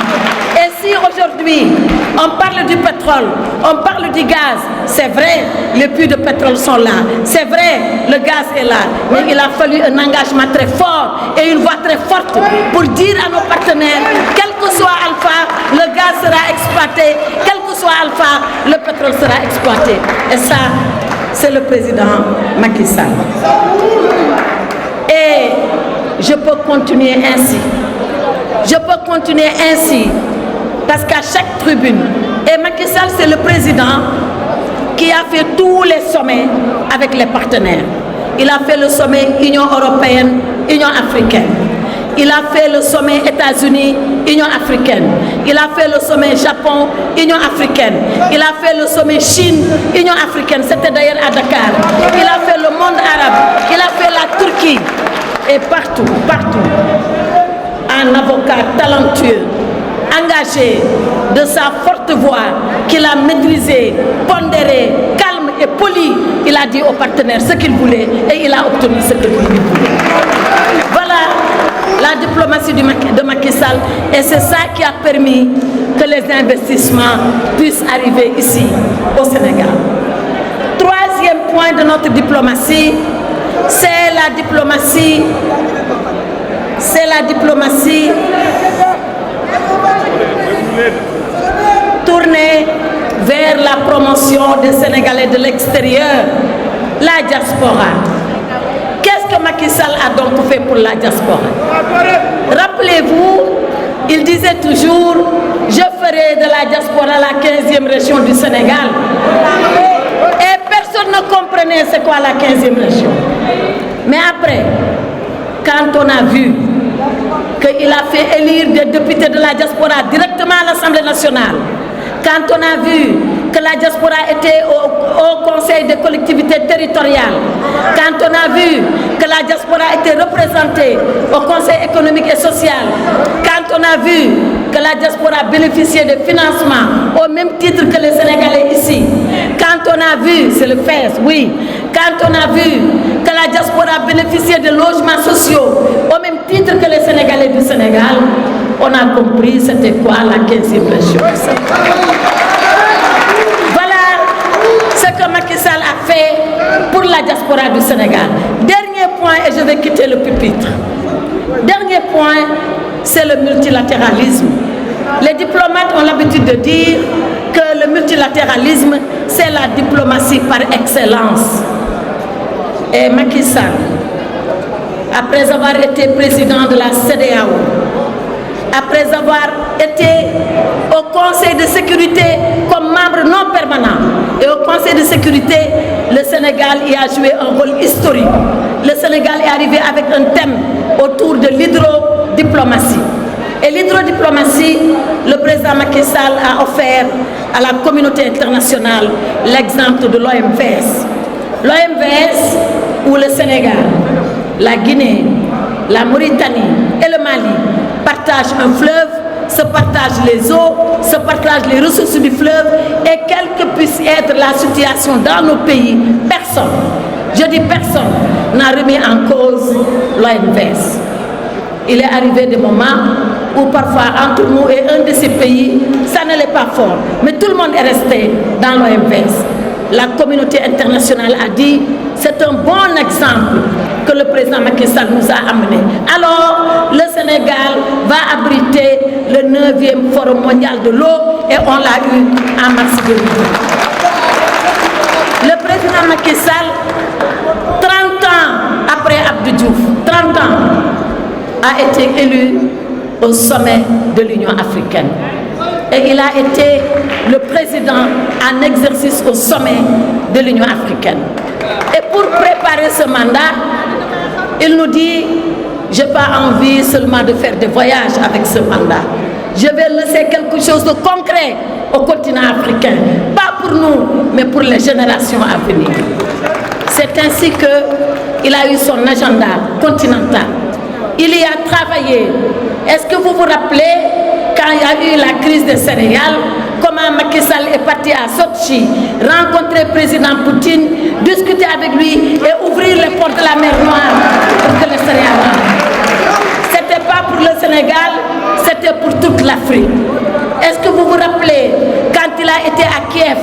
Speaker 7: Et si aujourd'hui, on parle du pétrole, on parle du gaz, c'est vrai, les puits de pétrole sont là, c'est vrai, le gaz est là, mais il a fallu un engagement très fort et une voix très forte pour dire à nos partenaires, quel que soit Alpha, le gaz sera exploité, quel que soit Alpha, le pétrole sera exploité. Et ça, c'est le président Macky Sall. Et je peux continuer ainsi. Je peux continuer ainsi. Parce qu'à chaque tribune, et Macky Sall, c'est le président qui a fait tous les sommets avec les partenaires. Il a fait le sommet Union européenne, Union africaine. Il a fait le sommet États-Unis, Union africaine. Il a fait le sommet Japon, Union africaine. Il a fait le sommet Chine, Union africaine. C'était d'ailleurs à Dakar. Il a fait le monde arabe. Il a fait la Turquie. Et partout, un avocat talentueux, engagé, de sa forte voix, qu'il a maîtrisé, pondéré, calme et poli, il a dit aux partenaires ce qu'il voulait et il a obtenu ce qu'il voulait. Voilà la diplomatie de Macky Sall et c'est ça qui a permis que les investissements puissent arriver ici, au Sénégal. Troisième point de notre diplomatie, c'est la diplomatie tournée vers la promotion des Sénégalais de l'extérieur, la diaspora. Qu'est-ce que Macky Sall a donc fait pour la diaspora? Rappelez-vous, il disait toujours, je ferai de la diaspora la 15e région du Sénégal. Et personne ne comprenait c'est quoi la 15e région. Mais après, quand on a vu qu'il a fait élire des députés de la diaspora directement à l'Assemblée nationale, quand on a vu que la diaspora était au Conseil des collectivités territoriales, quand on a vu que la diaspora était représentée au Conseil économique et social, quand on a vu que la diaspora bénéficiait de financements au même titre que les Sénégalais ici, quand on a vu, c'est le FES, oui, quand on a vu que la diaspora bénéficiait de logements sociaux au même titre que les Sénégalais du Sénégal, on a compris c'était quoi la 15e région. Ce que Macky Sall a fait pour la diaspora du Sénégal. Dernier point, et je vais quitter le pupitre. Dernier point, c'est le multilatéralisme. Les diplomates ont l'habitude de dire que le multilatéralisme, c'est la diplomatie par excellence. Et Macky Sall, après avoir été président de la CEDEAO, après avoir été au Conseil de sécurité comme membre non permanent, et au Conseil de sécurité, le Sénégal y a joué un rôle historique. Le Sénégal est arrivé avec un thème autour de l'hydrodiplomatie. Et l'hydrodiplomatie, le président Macky Sall a offert à la communauté internationale l'exemple de l'OMVS. L'OMVS où le Sénégal, la Guinée, la Mauritanie et le Mali partagent un fleuve, se partagent les eaux, se partagent les ressources du fleuve et quelle que puisse être la situation dans nos pays, personne, je dis personne, n'a remis en cause l'OMVS. Il est arrivé des moments ou parfois entre nous et un de ces pays, ça ne l'est pas fort. Mais tout le monde est resté dans l'OMVS. La communauté internationale a dit, c'est un bon exemple que le président Macky Sall nous a amené. Alors, le Sénégal va abriter le 9e Forum mondial de l'eau et on l'a eu en mars 2020. Le président Macky Sall, 30 ans après Abdou Diouf, 30 ans, a été élu au sommet de l'Union africaine. Et il a été le président en exercice au sommet de l'Union africaine. Et pour préparer ce mandat, il nous dit, je n'ai pas envie seulement de faire des voyages avec ce mandat. Je vais laisser quelque chose de concret au continent africain. Pas pour nous, mais pour les générations à venir. C'est ainsi qu'il a eu son agenda continental. Il y a travaillé. Est-ce que vous vous rappelez quand il y a eu la crise des céréales, comment Macky Sall est parti à Sochi, rencontrer le président Poutine, discuter avec lui et ouvrir les portes de la mer Noire pour que les céréales rentrent. Ce n'était pas pour le Sénégal, c'était pour toute l'Afrique. Est-ce que vous vous rappelez quand il a été à Kiev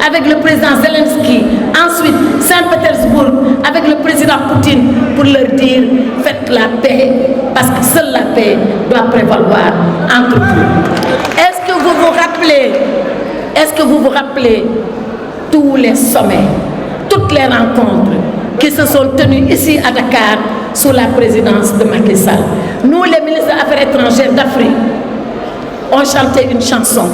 Speaker 7: avec le président Zelensky, ensuite Saint-Pétersbourg avec le président Poutine pour leur dire faites la paix parce que seule la paix doit prévaloir entre vous. Est-ce que vous vous rappelez tous les sommets, toutes les rencontres qui se sont tenues ici à Dakar sous la présidence de Macky Sall? Nous, les ministres des Affaires étrangères d'Afrique, on chantait une chanson.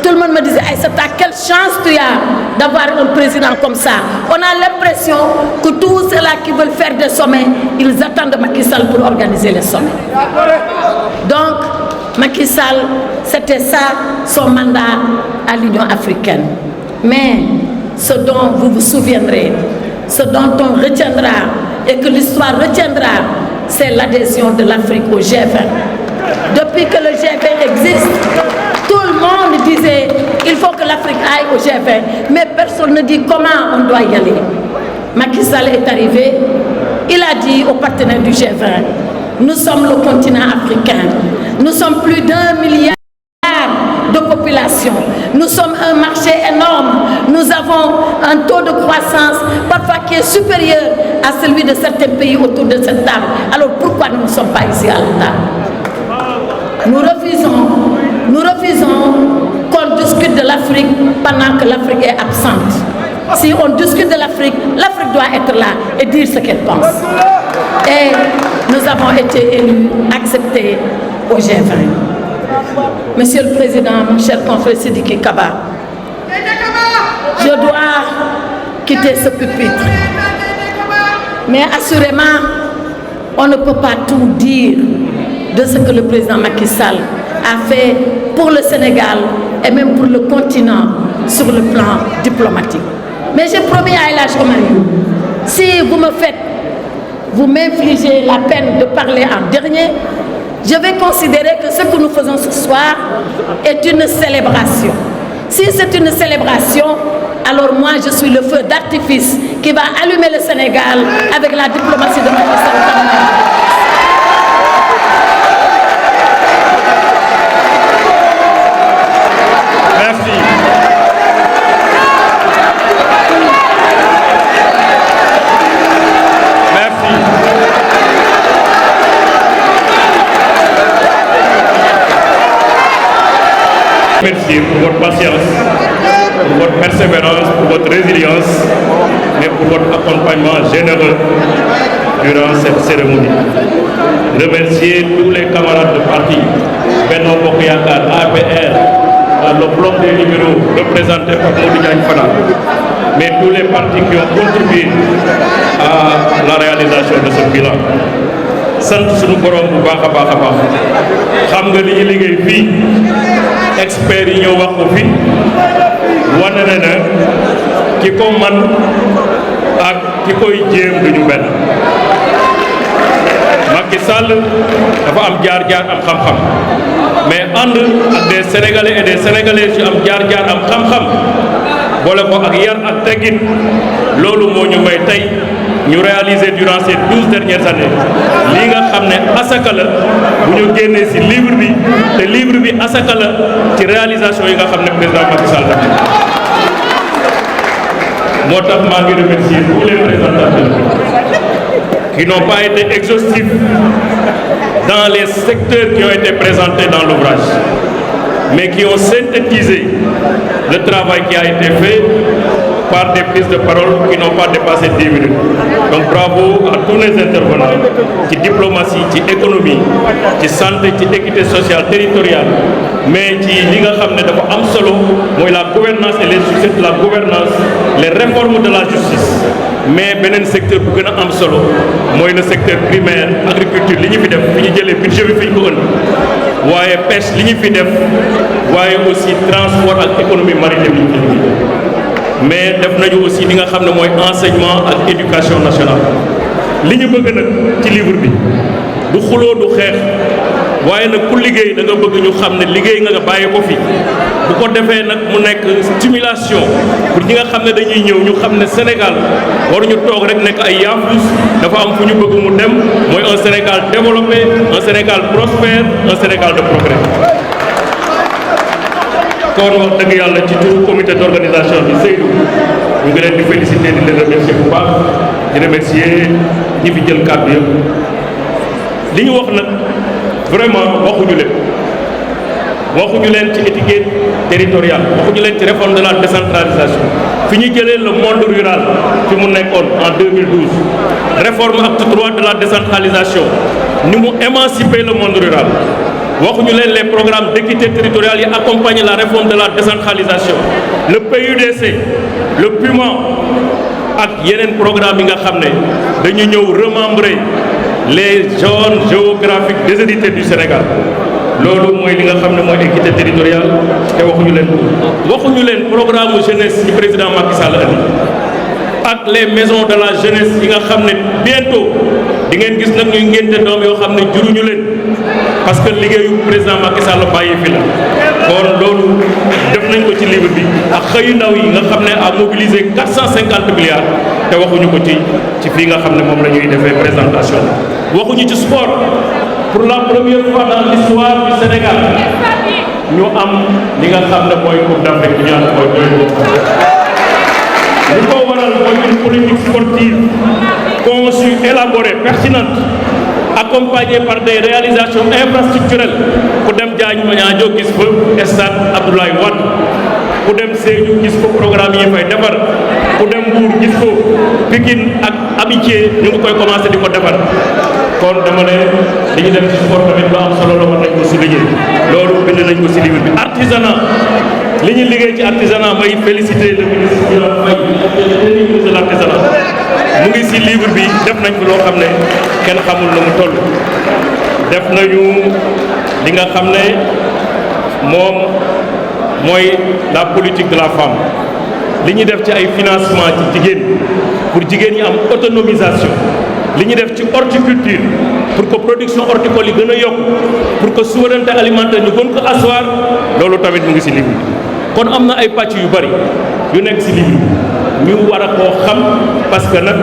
Speaker 7: Tout le monde me disait, Aïssata, quelle chance tu as d'avoir un président comme ça. On a l'impression que tous ceux-là qui veulent faire des sommets, ils attendent Macky Sall pour organiser les sommets. Donc, Macky Sall, c'était ça son mandat à l'Union africaine. Mais ce dont vous vous souviendrez, ce dont on retiendra et que l'histoire retiendra, c'est l'adhésion de l'Afrique au G20. Depuis que le G20 existe, tout le monde disait il faut que l'Afrique aille au G20, mais personne ne dit comment on doit y aller. Macky Sall est arrivé, il a dit aux partenaires du G20, nous sommes le continent africain, nous sommes plus d'1 milliard de population, nous sommes un marché énorme, nous avons un taux de croissance parfois qui est supérieur à celui de certains pays autour de cette table. Alors pourquoi nous ne sommes pas ici à la table? Nous refusons qu'on discute de l'Afrique pendant que l'Afrique est absente. Si on discute de l'Afrique, l'Afrique doit être là et dire ce qu'elle pense. Et nous avons été élus, acceptés au G20. Monsieur le Président, mon cher confrère Sidiki Kaba, je dois quitter ce pupitre. Mais assurément, on ne peut pas tout dire de ce que le président Macky Sall a fait pour le Sénégal et même pour le continent sur le plan diplomatique. Mais j'ai promis à El Hadj Omar Youm, si vous m'infligez la peine de parler en dernier, je vais considérer que ce que nous faisons ce soir est une célébration. Si c'est une célébration, alors moi je suis le feu d'artifice qui va allumer le Sénégal avec la diplomatie de Macky Sall.
Speaker 8: Merci pour votre patience, pour votre persévérance, pour votre résilience, mais pour votre accompagnement généreux durant cette cérémonie. Remercier tous les camarades de parti, Benno Bokk Yakaar, APR, le bloc des libéraux représenté par Modou Diagne Fada, mais tous les partis qui ont contribué à la réalisation de ce bilan. sant suñu borom bu baax a baax xam nga li ñu liggéey fii experts yi ñëw wax ko fi wane na ne ki ko man ak ki koy jéem duñu benn. Macky Sall dafa am jaar-jaar am xam-xam mais ànd ak des sénégalais et des sénégalaises yu am jaar-jaar am xam-xam boole ko ak yar ak teggin loolu moo ñu may tey ñu réaliser durant ces 12 dernières années lii nga xam ne asaka la bu ñu génnee ci livre bi te livre bi asaka la ci réalisation yi nga xam ne président Macky Sall def moo tax maa ngi remercier tous les présentateurs qui n'ont pas été exhaustifs dans les secteurs qui ont été présentés dans l'ouvrage, mais qui ont synthétisé le travail qui a été fait par des prises de parole qui n'ont pas dépassé 10 minutes. Donc bravo à tous les intervenants ci diplomatie, ci économie, ci santé, ci équité sociale territoriale, mais ci li nga xam ne dafa am solo mooy la gouvernance et les succès de la gouvernance, les réformes de la justice. Mais beneen secteur bu gën a am solo mooy le secteur primaire agriculture li ñu fi def fi ñu jëlee budget bi fi ñu ko ënd waaye pêche li ñu fi def waaye aussi transport ak économie maritime li ñu fi liggéey mais def nañu aussi li nga xam ne mooy enseignement ak éducation nationale li ñu bëgg nag ci livre bi du xuloo du xeex waaye nag ku liggéey da nga bëgg ñu xam ne liggéey nga bàyyi ko fi bu ko defee nag mu nekk stimulation pour ñi nga xam ne dañuy ñëw ñu xam ne Sénégal waruñu toog rek nekk ay yaafus dafa am fu ñu bëgg mu dem mooy un Sénégal développé un Sénégal prospère un Sénégal de progrès. kon wax dëgg yàlla ci turu comité d'organisation bi Seydou ñu ngi leen di féliciter di leen remercier bu baax di remercier ñi fi jël kàddu yëpp li ñu wax nag vraiment waxuñu leen ci étiquette territoriale waxuñu leen ci réforme de la décentralisation fi ñu jëlee le monde rural fi mu nekkoon en 2012 réforme acte 3 de la décentralisation ni mu émanciper le monde rural waxuñu leen les programmes d'équité territoriale yi accompagnent la réforme de la décentralisation le PUDC le PUMA ak yeneen programme yi nga xam ne dañu ñëw remembrer les zones géographiques déshéritées du Sénégal loolu mooy li nga xam ne mooy équité territoriale te waxuñu leen programme jeunesse yi président Macky Sall andi ak les maisons de la jeunesse yi nga xam ne bientôt di ngeen gis nag ñuy ngénte doom yoo xam ne juruñu leen parce que liggéeyu président Macky Sall bàyyi fi la kon loolu def nañ ko ci livre bi ak xëyu ndaw yi nga xam ne a mobilisé 450 milliards te waxuñu ko ci fii nga xam ne moom la ñuy defee présentation waxuñu ci sport pour la première fois dans l'histoire du Sénégal ñu am li nga xam ne mooy Coupe d'Afrique bi ñu am mooy li ko waral mooy une politique sportive conçue, élaborée, pertinente, accompagnée par des réalisations infrastructurelles ku dem Diamniadio gis fa stade Abdoulaye Wade ku dem Sédhiou gis fa programme yi fay defar ku dem Mbour gis ko Pikine ak Amitié ñu ngi koy commencé di ko defar kon dama ne li ñu def ci sport tamit lu am solo la war nañ ko souligner loolu bind nañ ko ci livre bi artisanat li ñu liggéey ci artisanat may féliciter le ministre de l'artisanat mu ngi ci livre bi def nañ ko loo xam ne kenn xamul nu mu toll def nañu li nga xam ne moom mooy la politique de la femme li ñu def ci ay financement ci jigéen pour jigéen ñi am autonomisation li ñu def ci horticulture pour que production horticole yi gën a yokk pour que souveraineté alimentaire ñu gën ko asseoir loolu tamit mu ngi ci livre bi kon am na ay pàcc yu bari yu nekk ci livre bi ñu war a koo xam parce que nag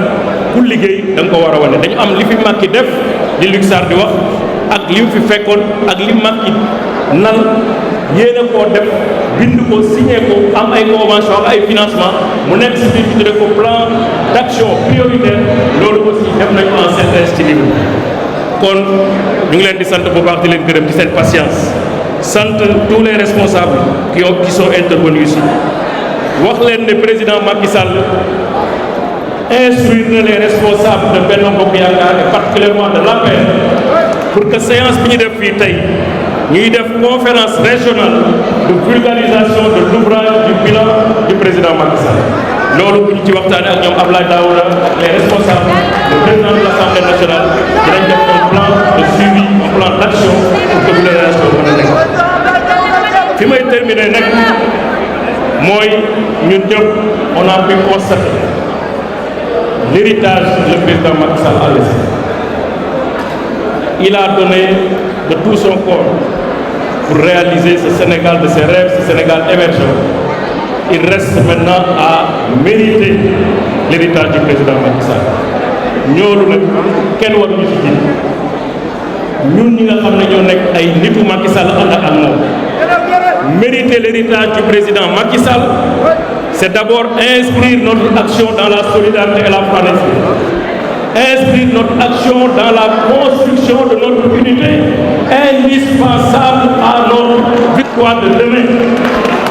Speaker 8: ku liggéey da nga ko war a wane dañu am li fi Macky def li Luxar di wax ak li mu fi fekkoon ak li Macky nan yéene koo def bind ko signé ko am ay convention ak ay financement mu nekk ci biir tudde ko plan d'action prioritaire loolu aussi def nañ ko en synthèse ci livre kon ñu ngi leen di sant bu baax di leen gërëm ci seen patience sant tous les responsables qui sont intervenus ici wax leen ne président Macky Sall instruire na les responsables de Benno Bokk Yaakaar et particulièrement de l'APR pour que séance bi ñu def fii tey ñuy def conférence régionale de vulgarisation de l'ouvrage du bilan du président Macky Sall loolu bu ñu ci waxtaanee ak ñoom Abdoulaye Daouda ak les responsables le président de l'Assemblée nationale dinañ def un plan de suivi un plan d'action pour que vulgarisation mën a nekk fi may terminer nag mooy ñun ñëpp on a pu constater l'héritage que le président Macky Sall a laissé. Il a donné de tout son corps pour réaliser ce Sénégal de ses rêves, ce Sénégal émergent. Il reste maintenant à mériter l'héritage du président Macky Sall. ñoolu nag kenn waruñu ci jiitu ñun ñi nga xam ne ñoo nekk ay nitu Macky Sall ànd ak moom. Mériter l'héritage du président Macky Sall, c'est d'abord inscrire notre action dans la solidarité et la fraternité. Inscrire notre action dans la construction de notre unité, indispensable à notre victoire de demain.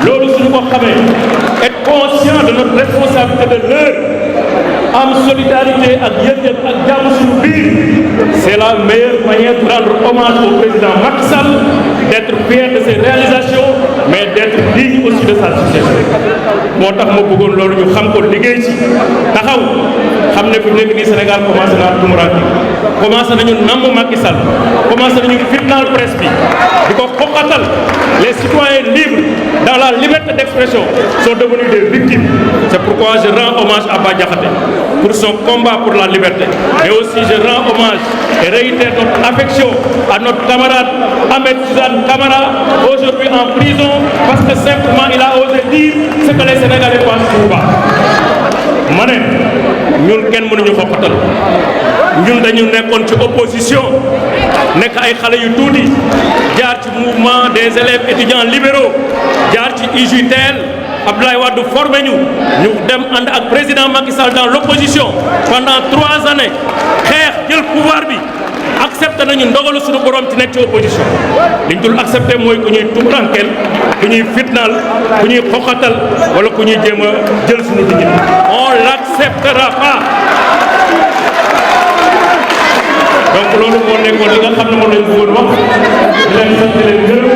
Speaker 8: Loolu suñu ko xamee, être conscient de notre responsabilité de l'heure, am solidarité ak yëg-yëg ak jàmm suñu biir, c'est la meilleure manière de rendre hommage au président Macky Sall, d'être fier de ses réalisations, mais d'être digne aussi de sa succession. moo tax ma bëggoon loolu ñu xam ko liggéey ci taxaw xam ne fi mu nekk nii Sénégal commencé naa tumuraanke commencé nañu namm Macky Sall commencé nañu fitnaal presse bi di ko xoqatal. Les citoyens libres dans la liberté d'expression sont devenus des victimes. C'est pourquoi je rends hommage à Bah Diakhaté pour son combat pour la liberté. Mais aussi je rends hommage et réitère notre affection à notre camarade Ahmed Suzanne Camara, aujourd'hui en prison parce que simplement il a osé dire ce que les Sénégalais pensent pour Bah. ma ne ñun kenn mënuñu xoqatal ñun dañu nekkoon ci opposition nekk ay xale yu tuuti jaar ci mouvement des élèves étudiants libéraux jaar ci UJTL Abdoulaye Wade formé ñu dem ànd ak président Macky Sall dans l'opposition pendant 3 années xeex jël pouvoir bi accepté nañu ndogalu suñu borom ci nekk ci opposition liñ dul accepté mooy ku ñuy tumurankeel ku ñuy fitnaal ku ñuy xoqatal wala ku ñuy jéem a jël suñu dignité on l'acceptera pas. donc loolu moo nekkoon li nga xam ne moom lañ bëggoon wax di leen sant leen gërëm